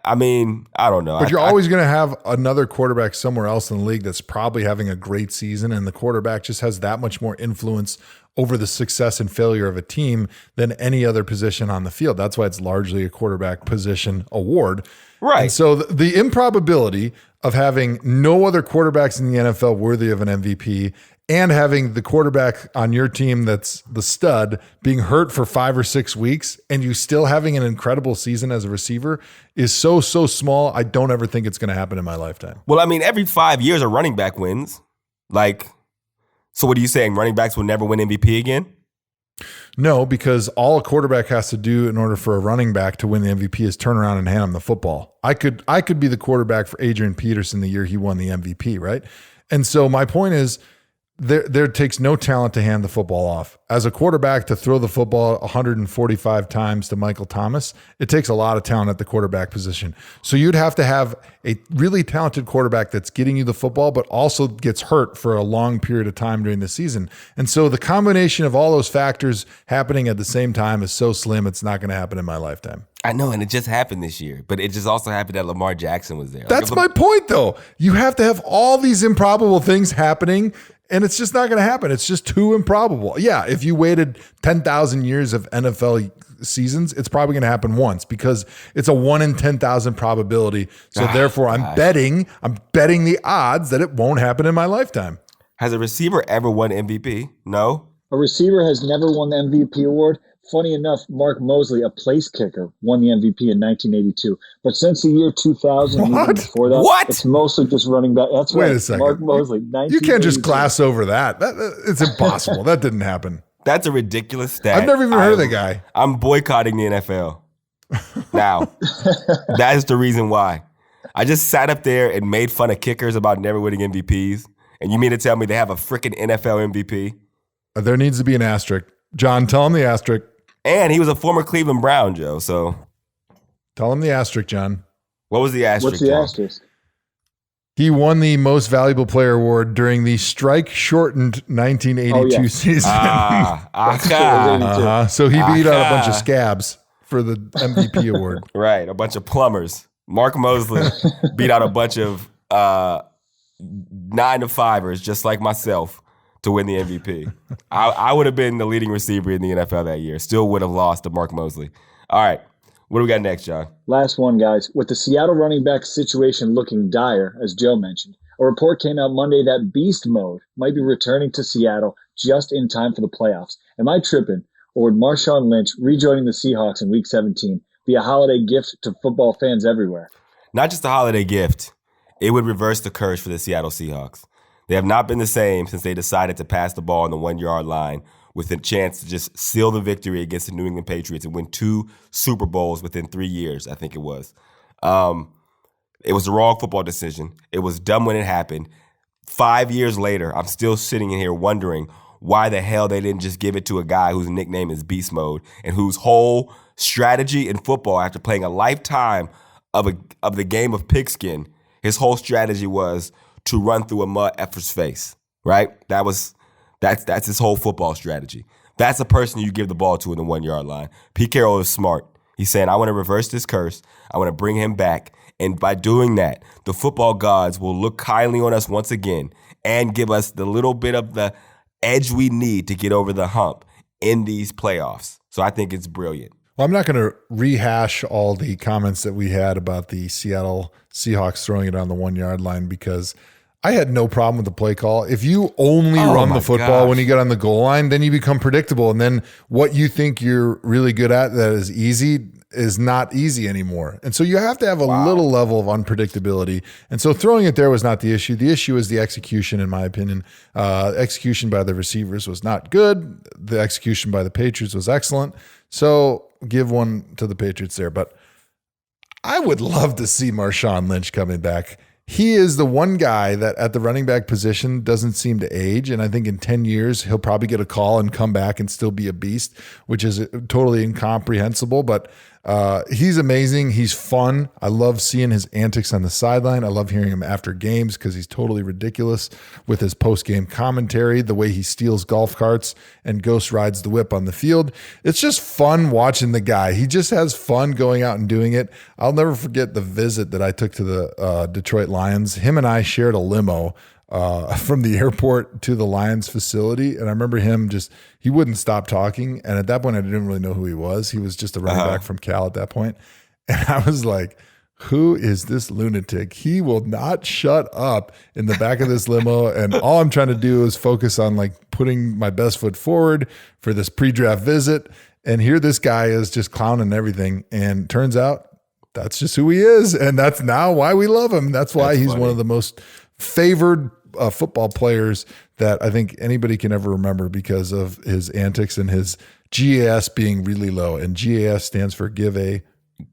I mean, I don't know. But you're always going to have another quarterback somewhere else in the league that's probably having a great season, and the quarterback just has that much more influence over the success and failure of a team than any other position on the field. That's why it's largely a quarterback position award. Right. And so the improbability of having no other quarterbacks in the NFL worthy of an MVP and having the quarterback on your team that's the stud being hurt for 5 or 6 weeks and you still having an incredible season as a receiver is so small. I don't ever think it's going to happen in my lifetime. Well, I mean, every 5 years a running back wins. So what are you saying? Running backs will never win MVP again? No, because all a quarterback has to do in order for a running back to win the MVP is turn around and hand him the football. I could be the quarterback for Adrian Peterson the year he won the MVP, right? And so my point is there takes no talent to hand the football off. As a quarterback to throw the football 145 times to Michael Thomas, it takes a lot of talent at the quarterback position. So you'd have to have a really talented quarterback that's getting you the football, but also gets hurt for a long period of time during the season. And so the combination of all those factors happening at the same time is so slim, it's not going to happen in my lifetime. I know, and it just happened this year, but it just also happened that Lamar Jackson was there. That's my point, though. You have to have all these improbable things happening, and it's just not going to happen. It's just too improbable. Yeah, if you waited 10,000 years of NFL seasons, it's probably going to happen once because it's a 1 in 10,000 probability. So therefore, I'm betting the odds that it won't happen in my lifetime. Has a receiver ever won MVP? No. A receiver has never won the MVP award. Funny enough, Mark Mosley, a place kicker, won the MVP in 1982. But since the year 2000, even before that, it's mostly just running back. That's right. Wait a second. Mark Mosley, 1982. You can't just glass over that. It's impossible. That didn't happen. That's a ridiculous stat. I've never even heard of the guy. I'm boycotting the NFL. Now, that is the reason why. I just sat up there and made fun of kickers about never winning MVPs. And you mean to tell me they have a freaking NFL MVP? There needs to be an asterisk. John, tell him the asterisk. And he was a former Cleveland Brown, Joe, so. Tell him the asterisk, John. What was the asterisk, What's the asterisk? He won the Most Valuable Player award during the strike-shortened 1982 season. So he beat out a bunch of scabs for the MVP award. Right, a bunch of plumbers. Mark Mosley beat out a bunch of 9-to-5ers, just like myself, to win the MVP. I would have been the leading receiver in the NFL that year. Still would have lost to Mark Mosley. All right. What do we got next, John? Last one, guys. With the Seattle running back situation looking dire, as Joe mentioned, a report came out Monday that beast mode might be returning to Seattle just in time for the playoffs. Am I tripping, or would Marshawn Lynch rejoining the Seahawks in Week 17 be a holiday gift to football fans everywhere? Not just a holiday gift. It would reverse the curse for the Seattle Seahawks. They have not been the same since they decided to pass the ball on the 1-yard line with a chance to just seal the victory against the New England Patriots and win 2 Super Bowls within 3 years, I think it was. It was the wrong football decision. It was dumb when it happened. 5 years later, I'm still sitting in here wondering why the hell they didn't just give it to a guy whose nickname is Beast Mode and whose whole strategy in football after playing a lifetime of the game of pigskin, his whole strategy was to run through a mud effer's face, right? That's his whole football strategy. That's the person you give the ball to in the 1-yard line. Pete Carroll is smart. He's saying, I want to reverse this curse. I want to bring him back. And by doing that, the football gods will look kindly on us once again and give us the little bit of the edge we need to get over the hump in these playoffs. So I think it's brilliant. Well, I'm not going to rehash all the comments that we had about the Seattle Seahawks throwing it on the 1 yard line because I had no problem with the play call. If you only run the football when you get on the goal line, then you become predictable. And then what you think you're really good at that is easy is not easy anymore. And so you have to have a little level of unpredictability. And so throwing it there was not the issue. The issue is the execution, in my opinion. Execution by the receivers was not good. The execution by the Patriots was excellent. So give one to the Patriots there. But I would love to see Marshawn Lynch coming back. He is the one guy that at the running back position doesn't seem to age. And I think in 10 years, he'll probably get a call and come back and still be a beast, which is totally incomprehensible. But he's amazing. He's fun. I love seeing his antics on the sideline. I love hearing him after games because he's totally ridiculous with his post-game commentary, the way he steals golf carts and ghost rides the whip on the field. It's just fun watching the guy. He just has fun going out and doing it. I'll never forget the visit that I took to the Detroit Lions. Him and I shared a limo from the airport to the Lions facility. And I remember him he wouldn't stop talking. And at that point, I didn't really know who he was. He was just a running back from Cal at that point. And I was like, who is this lunatic? He will not shut up in the back of this limo. And all I'm trying to do is focus on like putting my best foot forward for this pre-draft visit. And here this guy is just clowning everything. And turns out that's just who he is. And that's now why we love him. That's why he's one of the most favored football players that I think anybody can ever remember because of his antics and his GAS being really low. And GAS stands for give a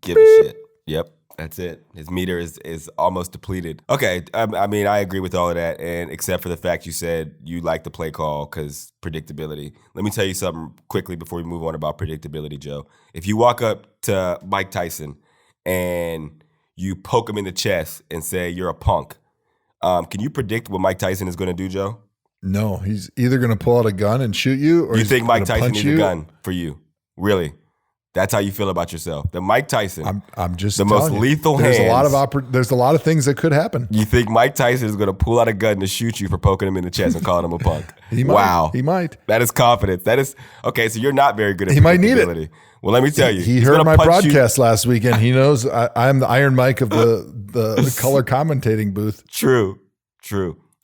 shit. Yep, that's it. His meter is almost depleted. Okay, I mean, I agree with all of that, and except for the fact you said you like the play call because predictability. Let me tell you something quickly before we move on about predictability, Joe. If you walk up to Mike Tyson and you poke him in the chest and say you're a punk, can you predict what Mike Tyson is going to do, Joe? No, he's either going to pull out a gun and shoot you, or you think Mike Tyson needs a gun for you? Really? That's how you feel about yourself. The Mike Tyson, I'm just the most lethal there's hands. There's a lot of things that could happen. You think Mike Tyson is going to pull out a gun to shoot you for poking him in the chest and calling him a punk? He might. Wow, he might. That is confidence. That is okay. So you're not very good at he might need it. Well, let me tell you. He heard my broadcast last weekend. He knows I'm the Iron Mike of the color commentating booth. True.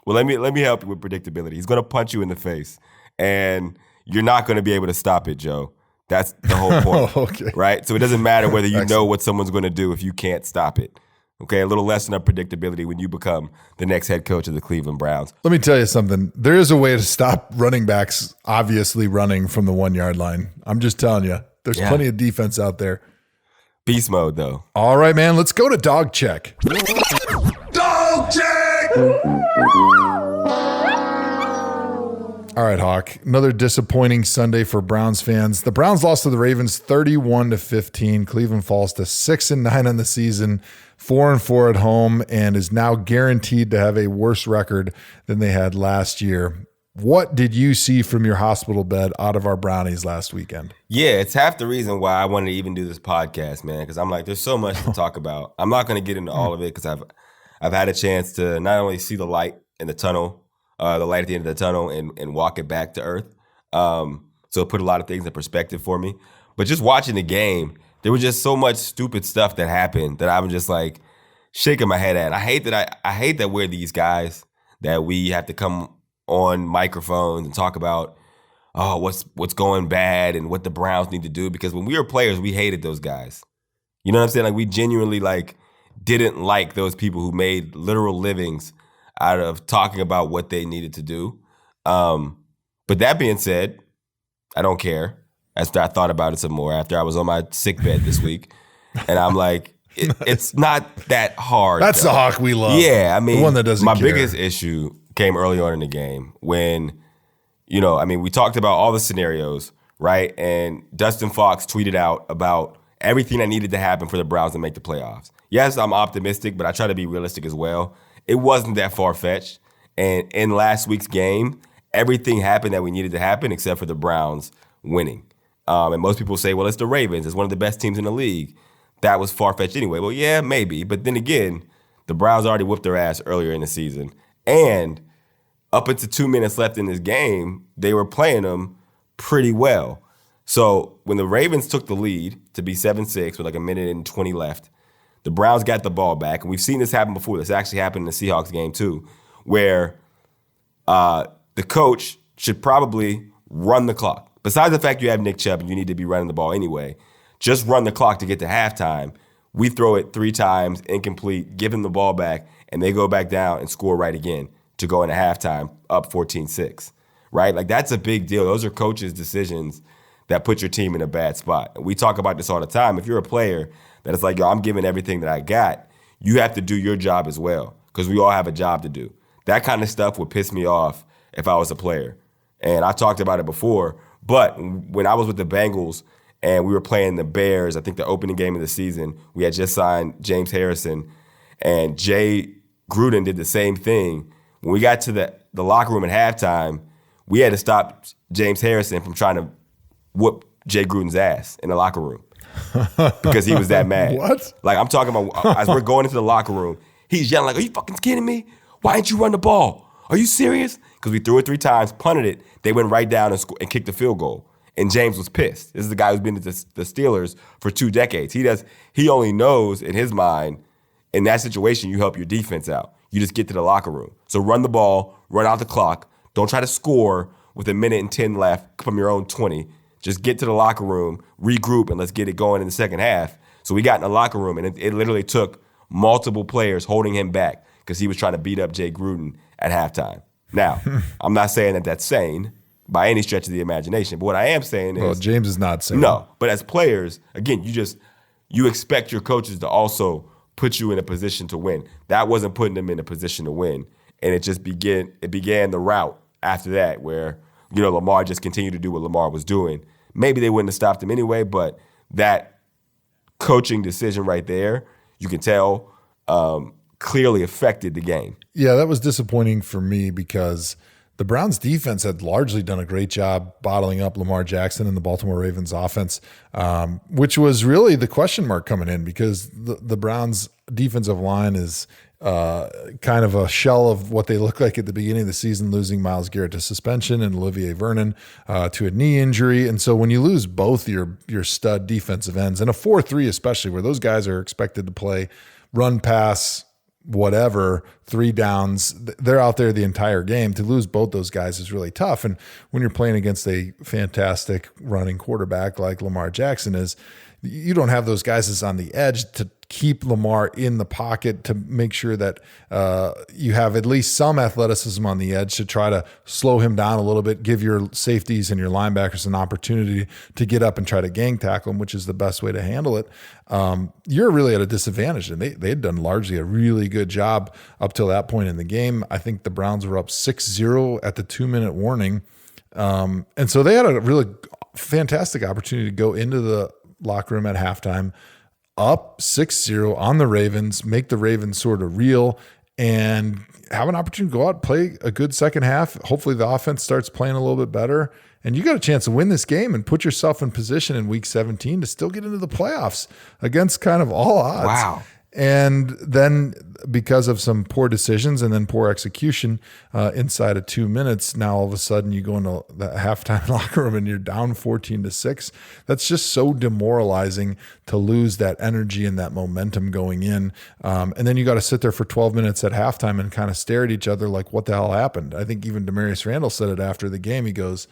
Well, let me help you with predictability. He's going to punch you in the face, and you're not going to be able to stop it, Joe. That's the whole point, okay. Right? So it doesn't matter whether you know what someone's going to do if you can't stop it. Okay, a little lesson of predictability when you become the next head coach of the Cleveland Browns. Let me tell you something. There is a way to stop running backs obviously running from the 1 yard line. I'm just telling you. There's plenty of defense out there. Beast mode, though. All right, man. Let's go to dog check. Dog check! All right, Hawk. Another disappointing Sunday for Browns fans. The Browns lost to the Ravens 31-15. Cleveland falls to 6-9 on the season, 4-4 at home, and is now guaranteed to have a worse record than they had last year. What did you see from your hospital bed out of our Brownies last weekend? Yeah, it's half the reason why I wanted to even do this podcast, man, because I'm like, there's so much to talk about. I'm not going to get into all of it because I've had a chance to not only see the light in the tunnel, the light at the end of the tunnel and walk it back to earth. So it put a lot of things in perspective for me. But just watching the game, there was just so much stupid stuff that happened that I was just like shaking my head at. I hate that we're these guys that we have to come on microphones and talk about what's going bad and what the Browns need to do, because when we were players, we hated those guys. You know what I'm saying? Like, we genuinely didn't like those people who made literal livings out of talking about what they needed to do. But that being said, I don't care. After I thought about it some more, after I was on my sick bed this week, and I'm like, it's not that hard. That's the Hawk we love. Yeah, I mean, the one that doesn't my care. biggest issue came early on in the game when, we talked about all the scenarios, right? And Dustin Fox tweeted out about everything that needed to happen for the Browns to make the playoffs. Yes, I'm optimistic, but I try to be realistic as well. It wasn't that far-fetched. And in last week's game, everything happened that we needed to happen except for the Browns winning. And most people say, well, it's the Ravens. It's one of the best teams in the league. That was far-fetched anyway. Well, yeah, maybe. But then again, the Browns already whooped their ass earlier in the season. And up until 2 minutes left in this game, they were playing them pretty well. So when the Ravens took the lead to be 7-6 with like a minute and 20 left, the Browns got the ball back. And we've seen this happen before. This actually happened in the Seahawks game too, where the coach should probably run the clock. Besides the fact you have Nick Chubb and you need to be running the ball anyway, just run the clock to get to halftime. We throw it 3 times, incomplete, give them the ball back, and they go back down and score right again to go into halftime up 14-6, right? Like, that's a big deal. Those are coaches' decisions that put your team in a bad spot. And we talk about this all the time. If you're a player that is like, yo, I'm giving everything that I got, you have to do your job as well, because we all have a job to do. That kind of stuff would piss me off if I was a player. And I talked about it before, but when I was with the Bengals and we were playing the Bears, I think the opening game of the season, we had just signed James Harrison, and Jay Gruden did the same thing. When we got to the locker room at halftime, we had to stop James Harrison from trying to whoop Jay Gruden's ass in the locker room because he was that mad. What? Like, I'm talking about as we're going into the locker room, he's yelling like, are you fucking kidding me? Why didn't you run the ball? Are you serious? Because we threw it 3 times, punted it, they went right down and kicked the field goal. And James was pissed. This is the guy who's been to the Steelers for 2 decades. He only knows in his mind, in that situation, you help your defense out. You just get to the locker room. So run the ball, run out the clock. Don't try to score with a minute and 10 left from your own 20. Just get to the locker room, regroup, and let's get it going in the second half. So we got in the locker room, and it literally took multiple players holding him back because he was trying to beat up Jay Gruden at halftime. Now, I'm not saying that that's sane by any stretch of the imagination, but what I am saying is... Well, James is not sane. No, but as players, again, you expect your coaches to also put you in a position to win. That wasn't putting them in a position to win, and it began the route after that where, Lamar just continued to do what Lamar was doing. Maybe they wouldn't have stopped him anyway, but that coaching decision right there, you can tell, clearly affected the game. Yeah, that was disappointing for me because the Browns defense had largely done a great job bottling up Lamar Jackson and the Baltimore Ravens offense, which was really the question mark coming in because the Browns defensive line is kind of a shell of what they look like at the beginning of the season, losing Myles Garrett to suspension and Olivier Vernon to a knee injury. And so when you lose both your stud defensive ends, and a 4-3 especially, where those guys are expected to play run, pass, whatever, 3 downs, they're out there the entire game. To lose both those guys is really tough. And when you're playing against a fantastic running quarterback like Lamar Jackson is, you don't have those guys as on the edge to keep Lamar in the pocket, to make sure that you have at least some athleticism on the edge to try to slow him down a little bit, give your safeties and your linebackers an opportunity to get up and try to gang tackle him, which is the best way to handle it. You're really at a disadvantage. And they had done largely a really good job up till that point in the game. I think the Browns were up 6-0 at the 2-minute warning. And so they had a really fantastic opportunity to go into the locker room at halftime, up 6-0 on the Ravens, make the Ravens sort of real, and have an opportunity to go out and play a good second half. Hopefully the offense starts playing a little bit better, and you got a chance to win this game and put yourself in position in week 17 to still get into the playoffs against kind of all odds. Wow. And then because of some poor decisions and then poor execution inside of 2 minutes, now all of a sudden you go into the halftime locker room and you're down 14-6. That's just so demoralizing to lose that energy and that momentum going in. And then you got to sit there for 12 minutes at halftime and kind of stare at each other like, what the hell happened? I think even Demarius Randall said it after the game. He goes,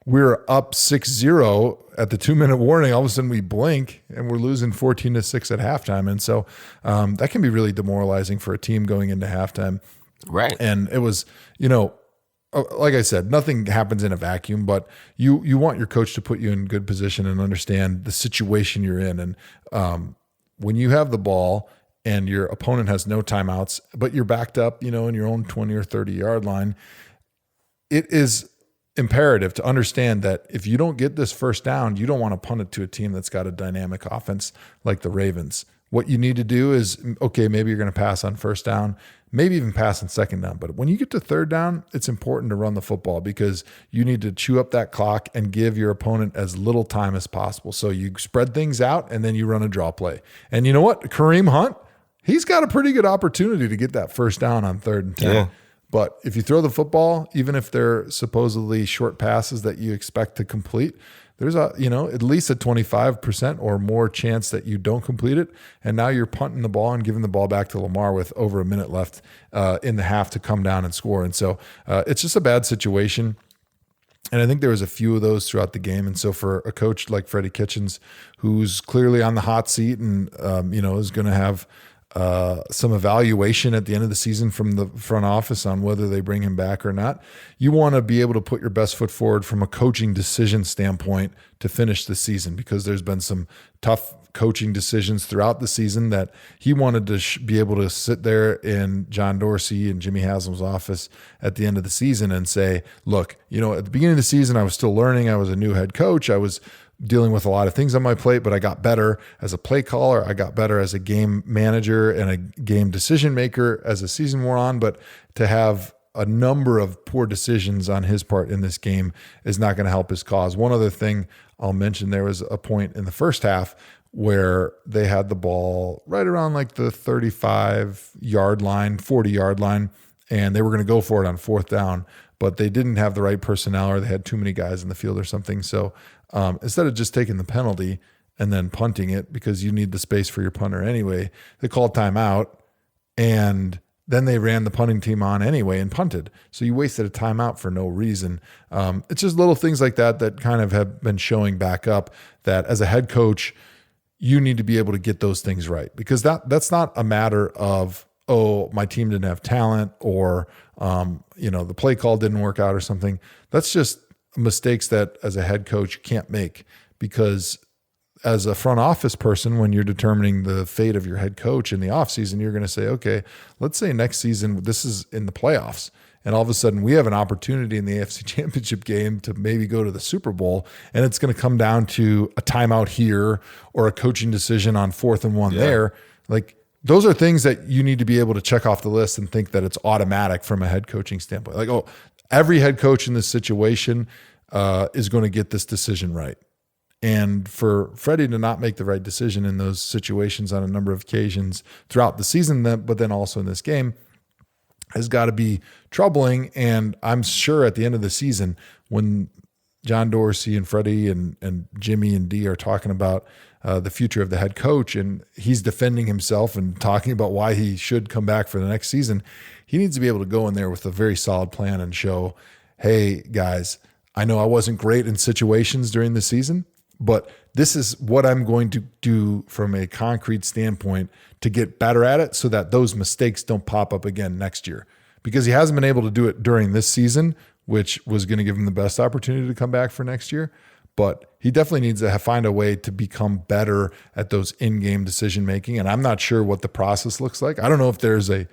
we're up 6-0 at the 2-minute warning. All of a sudden we blink and we're losing 14-6 at halftime. And so that can be really demoralizing for a team going into halftime. Right. And it was, like I said, nothing happens in a vacuum, but you want your coach to put you in good position and understand the situation you're in. And when you have the ball and your opponent has no timeouts, but you're backed up, in your own 20 or 30 yard line, it is imperative to understand that if you don't get this first down, you don't want to punt it to a team that's got a dynamic offense like the Ravens. What you need to do is, okay, maybe you're going to pass on first down, maybe even pass on second down. But when you get to third down, it's important to run the football because you need to chew up that clock and give your opponent as little time as possible. So you spread things out and then you run a draw play. And you know what? Kareem Hunt, he's got a pretty good opportunity to get that first down on 3rd and 10. Yeah. But if you throw the football, even if they're supposedly short passes that you expect to complete, there's at least a 25% or more chance that you don't complete it. And now you're punting the ball and giving the ball back to Lamar with over a minute left in the half to come down and score. And so it's just a bad situation. And I think there was a few of those throughout the game. And so for a coach like Freddie Kitchens, who's clearly on the hot seat and, is going to have some evaluation at the end of the season from the front office on whether they bring him back or not, you want to be able to put your best foot forward from a coaching decision standpoint to finish the season, because there's been some tough coaching decisions throughout the season that he wanted to be able to sit there in John Dorsey and Jimmy Haslam's office at the end of the season and say, look, at the beginning of the season, I was still learning. I was a new head coach. I was dealing with a lot of things on my plate, but I got better as a play caller. I got better as a game manager and a game decision maker as the season wore on. But to have a number of poor decisions on his part in this game is not going to help his cause. One other thing I'll mention, there was a point in the first half where they had the ball right around like the 35-yard line, 40-yard line, and they were going to go for it on fourth down, but they didn't have the right personnel, or they had too many guys in the field or something. So instead of just taking the penalty and then punting it, because you need the space for your punter anyway, they called timeout, and then they ran the punting team on anyway and punted. So you wasted a timeout for no reason. It's just little things like that kind of have been showing back up that as a head coach, you need to be able to get those things right, because that's not a matter of, oh, my team didn't have talent, or the play call didn't work out or something. That's just mistakes that as a head coach you can't make, because as a front office person, when you're determining the fate of your head coach in the offseason, you're going to say, okay, let's say next season this is in the playoffs, and all of a sudden we have an opportunity in the AFC Championship game to maybe go to the Super Bowl, and it's going to come down to a timeout here or a coaching decision on 4th and 1 there. Like, those are things that you need to be able to check off the list and think that it's automatic from a head coaching standpoint. Like, oh, every head coach in this situation is going to get this decision right. And for Freddie to not make the right decision in those situations on a number of occasions throughout the season, but then also in this game, has got to be troubling. And I'm sure at the end of the season, when John Dorsey and Freddie and Jimmy and D are talking about the future of the head coach, and he's defending himself and talking about why he should come back for the next season, he needs to be able to go in there with a very solid plan and show, hey, guys, I know I wasn't great in situations during the season, but this is what I'm going to do from a concrete standpoint to get better at it, so that those mistakes don't pop up again next year. Because he hasn't been able to do it during this season, which was going to give him the best opportunity to come back for next year. But he definitely needs to find a way to become better at those in-game decision-making. And I'm not sure what the process looks like. I don't know if there's a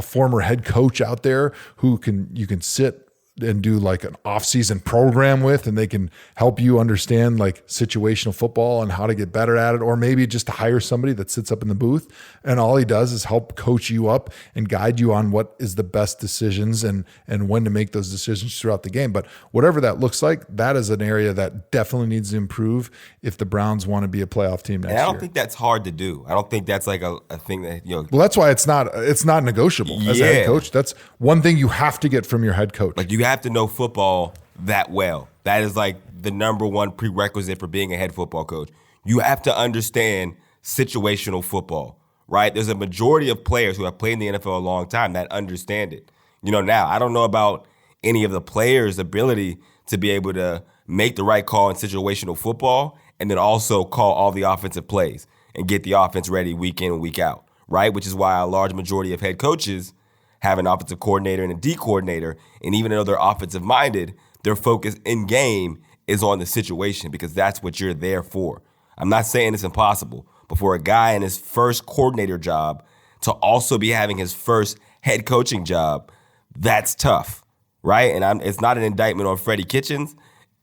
former head coach out there who you can sit and do like an off-season program with, and they can help you understand like situational football and how to get better at it, or maybe just to hire somebody that sits up in the booth and all he does is help coach you up and guide you on what is the best decisions and when to make those decisions throughout the game. But whatever that looks like, that is an area that definitely needs to improve if the Browns want to be a playoff team next year. And I don't think that's hard to do. I don't think that's like a thing that, Well, that's why it's not negotiable as a head coach. That's one thing you have to get from your head coach. Like, you have to know football that well. That is like the number one prerequisite for being a head football coach. You have to understand situational football, right? There's a majority of players who have played in the NFL a long time that understand it. Now, I don't know about any of the players' ability to be able to make the right call in situational football and then also call all the offensive plays and get the offense ready week in and week out, right? Which is why a large majority of head coaches have an offensive coordinator and a D coordinator, and even though they're offensive-minded, their focus in game is on the situation, because that's what you're there for. I'm not saying it's impossible, but for a guy in his first coordinator job to also be having his first head coaching job, that's tough, right? And it's not an indictment on Freddie Kitchens.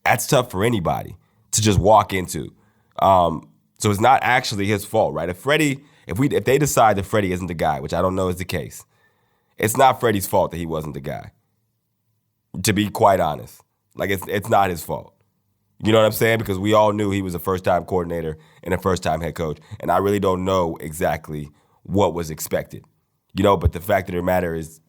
That's tough for anybody to just walk into. So it's not actually his fault, right? If they decide that Freddie isn't the guy, which I don't know is the case, it's not Freddie's fault that he wasn't the guy, to be quite honest. Like, it's not his fault. You know what I'm saying? Because we all knew he was a first-time coordinator and a first-time head coach, and I really don't know exactly what was expected. But the fact of the matter is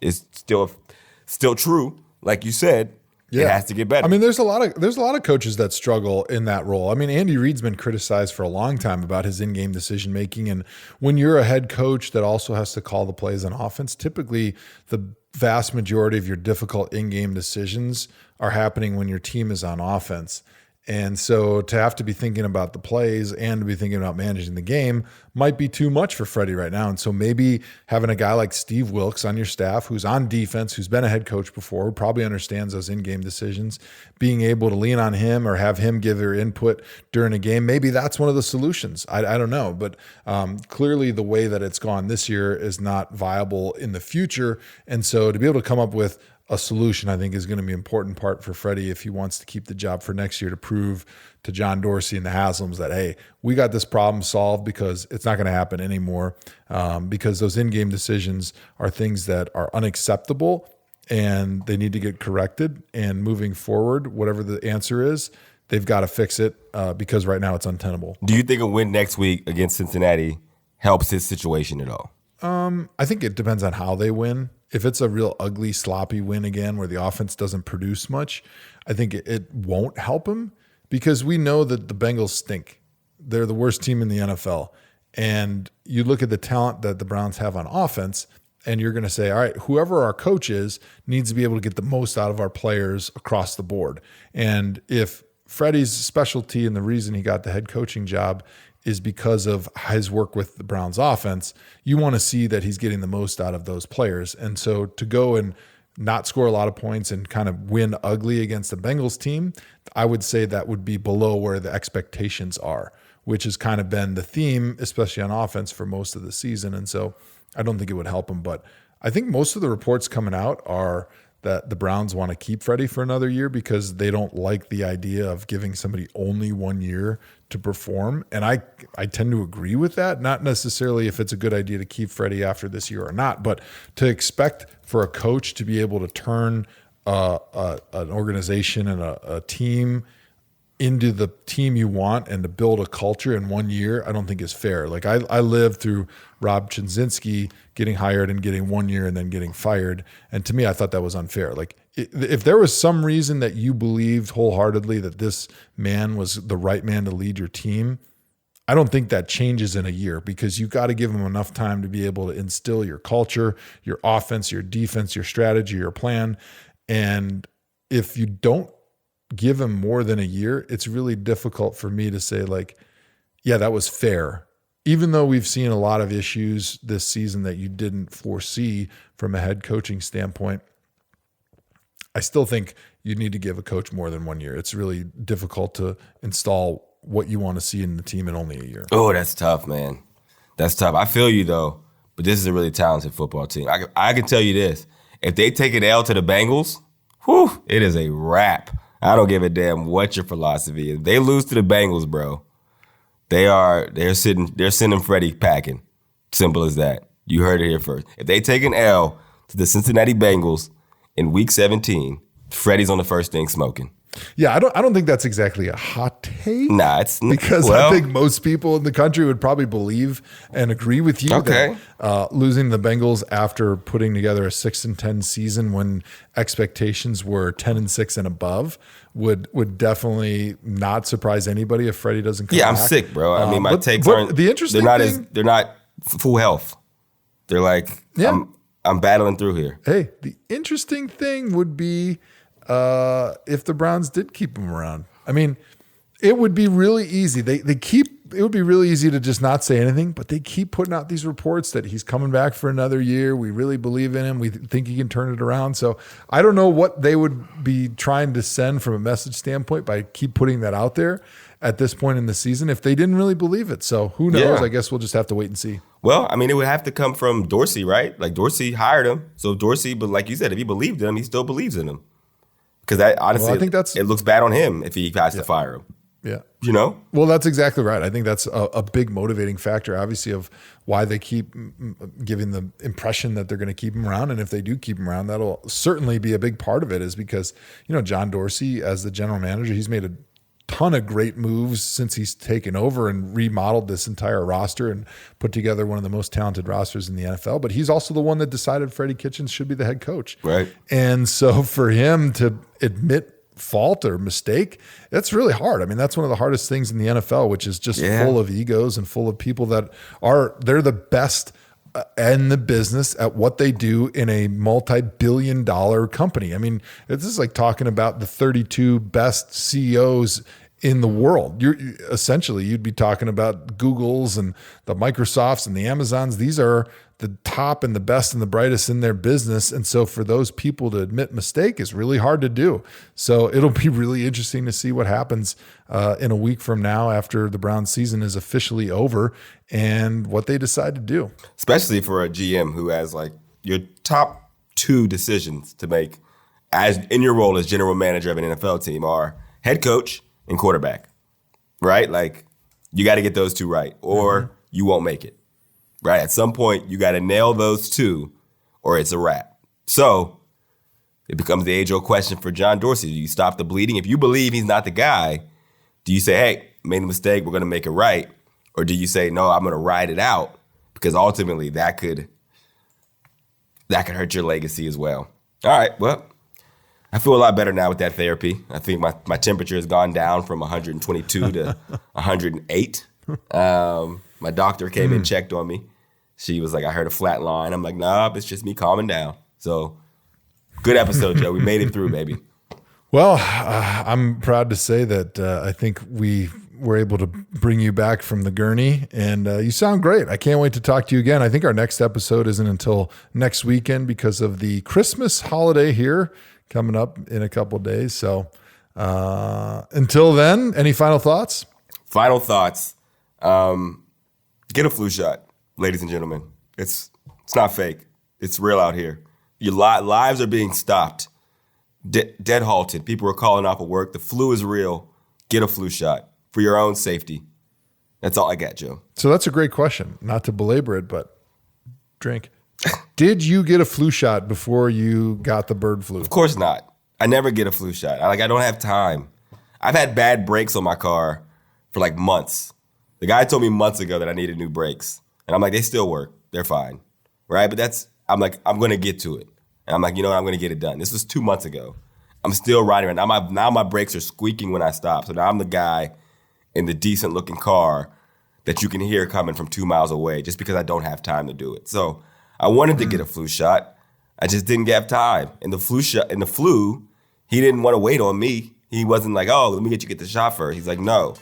is still true. Like you said, it has to get better. I mean, there's a lot of coaches that struggle in that role. I mean, Andy Reid's been criticized for a long time about his in-game decision making, and when you're a head coach that also has to call the plays on offense, typically the vast majority of your difficult in-game decisions are happening when your team is on offense. And so to have to be thinking about the plays and to be thinking about managing the game might be too much for Freddie right now. And so maybe having a guy like Steve Wilks on your staff who's on defense, who's been a head coach before, who probably understands those in-game decisions, being able to lean on him or have him give their input during a game, maybe that's one of the solutions. I don't know. But clearly the way that it's gone this year is not viable in the future. And so to be able to come up with a solution, I think, is going to be an important part for Freddie if he wants to keep the job for next year, to prove to John Dorsey and the Haslams that, hey, we got this problem solved, because it's not going to happen anymore, because those in-game decisions are things that are unacceptable and they need to get corrected. And moving forward, whatever the answer is, they've got to fix it because right now it's untenable. Do you think a win next week against Cincinnati helps his situation at all? I think it depends on how they win. If it's a real ugly, sloppy win again where the offense doesn't produce much, I think it won't help him, because we know that the Bengals stink. They're the worst team in the NFL. And you look at the talent that the Browns have on offense, and you're going to say, all right, whoever our coach is needs to be able to get the most out of our players across the board. And if Freddie's specialty and the reason he got the head coaching job is because of his work with the Browns offense, you want to see that he's getting the most out of those players. And so to go and not score a lot of points and kind of win ugly against the Bengals team, I would say that would be below where the expectations are, which has kind of been the theme, especially on offense, for most of the season. And so I don't think it would help him. But I think most of the reports coming out are that the Browns want to keep Freddie for another year because they don't like the idea of giving somebody only 1 year to perform. And I tend to agree with that, not necessarily if it's a good idea to keep Freddie after this year or not, but to expect for a coach to be able to turn an organization and a team into the team you want and to build a culture in 1 year, I don't think is fair. Like I lived through Rob Chudzinski getting hired and getting 1 year and then getting fired. And to me, I thought that was unfair. Like if there was some reason that you believed wholeheartedly that this man was the right man to lead your team, I don't think that changes in a year, because you've got to give him enough time to be able to instill your culture, your offense, your defense, your strategy, your plan. And if you don't give him more than a year, it's really difficult for me to say, like, yeah, that was fair. Even though we've seen a lot of issues this season that you didn't foresee from a head coaching standpoint, I still think you need to give a coach more than 1 year. It's really difficult to install what you want to see in the team in only a year. Oh, that's tough, man. That's tough. I feel you, though, but this is a really talented football team. I can tell you this. If they take an L to the Bengals, whew, it is a wrap. I don't give a damn what your philosophy is. If they lose to the Bengals, bro, they're sending Freddie packing. Simple as that. You heard it here first. If they take an L to the Cincinnati Bengals in Week 17, Freddie's on the first thing smoking. Yeah, I don't think that's exactly a hot take. Nah, it's because I think most people in the country would probably believe and agree with you that losing the Bengals after putting together a 6-10 season when expectations were 10-6 and above would definitely not surprise anybody if Freddie doesn't come back. I'm sick, bro. I mean, my takes aren't. The interesting they're not full health. They're like, yeah. I'm battling through here. Hey, the interesting thing would be if the Browns did keep him around. I mean, it would be really easy. It would be really easy to just not say anything, but they keep putting out these reports that he's coming back for another year. We really believe in him. We think he can turn it around. So I don't know what they would be trying to send from a message standpoint by keep putting that out there at this point in the season if they didn't really believe it. So who knows? Yeah. I guess we'll just have to wait and see. Well, I mean, it would have to come from Dorsey, right? Like Dorsey hired him. So Dorsey, but like you said, if he believed in him, he still believes in him. Because honestly, I think it looks bad on him if he has to fire him. Yeah. You know? Well, that's exactly right. I think that's a big motivating factor, obviously, of why they keep giving the impression that they're going to keep him around. And if they do keep him around, that'll certainly be a big part of it, is because, John Dorsey, as the general manager, he's made a ton of great moves since he's taken over and remodeled this entire roster and put together one of the most talented rosters in the NFL. But he's also the one that decided Freddie Kitchens should be the head coach. Right. And so for him to admit fault or mistake, that's really hard. I mean, that's one of the hardest things in the NFL, which is just full of egos and full of people that they're the best in the business at what they do in a multi-billion-dollar company. I mean, this is like talking about the 32 best CEOs in the world. You'd be talking about Googles and the Microsofts and the Amazons. These are the top and the best and the brightest in their business. And so for those people to admit mistake is really hard to do. So it'll be really interesting to see what happens in a week from now after the Browns season is officially over and what they decide to do. Especially for a GM who has like your top two decisions to make as in your role as general manager of an NFL team are head coach and quarterback, right? Like you got to get those two right or you won't make it. Right, at some point, you got to nail those two or it's a wrap. So it becomes the age-old question for John Dorsey. Do you stop the bleeding? If you believe he's not the guy, do you say, hey, made a mistake, we're going to make it right? Or do you say, no, I'm going to ride it out? Because ultimately that could hurt your legacy as well. All right, well, I feel a lot better now with that therapy. I think my temperature has gone down from 122 to 108. My doctor came and checked on me. She was like, I heard a flat line. I'm like, nah, it's just me calming down. So good episode, Joe. We made it through, baby. Well, I'm proud to say that I think we were able to bring you back from the gurney, and you sound great. I can't wait to talk to you again. I think our next episode isn't until next weekend because of the Christmas holiday here coming up in a couple of days. So until then, any final thoughts? Final thoughts. Get a flu shot, ladies and gentlemen. It's not fake. It's real out here. Your lives are being stopped, dead halted. People are calling off of work. The flu is real. Get a flu shot for your own safety. That's all I got, Joe. So that's a great question. Not to belabor it, but drink. Did you get a flu shot before you got the bird flu? Of course not. I never get a flu shot. I don't have time. I've had bad brakes on my car for like months. The guy told me months ago that I needed new brakes. And I'm like, they still work. They're fine. Right? But I'm like, I'm going to get to it. And I'm like, you know what? I'm going to get it done. This was 2 months ago. I'm still riding around. Now my brakes are squeaking when I stop. So now I'm the guy in the decent looking car that you can hear coming from 2 miles away just because I don't have time to do it. So I wanted to get a flu shot. I just didn't have time. And the flu, he didn't want to wait on me. He wasn't like, oh, let me get the shot first. He's like, no,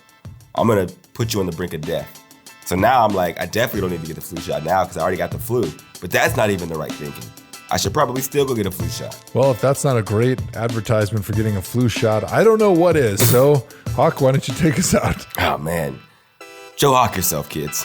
I'm going to put you on the brink of death. So now I'm like, I definitely don't need to get the flu shot now because I already got the flu. But that's not even the right thinking. I should probably still go get a flu shot. Well, if that's not a great advertisement for getting a flu shot, I don't know what is. So, Hawk, why don't you take us out? Oh, man. Joe Hawk yourself, kids.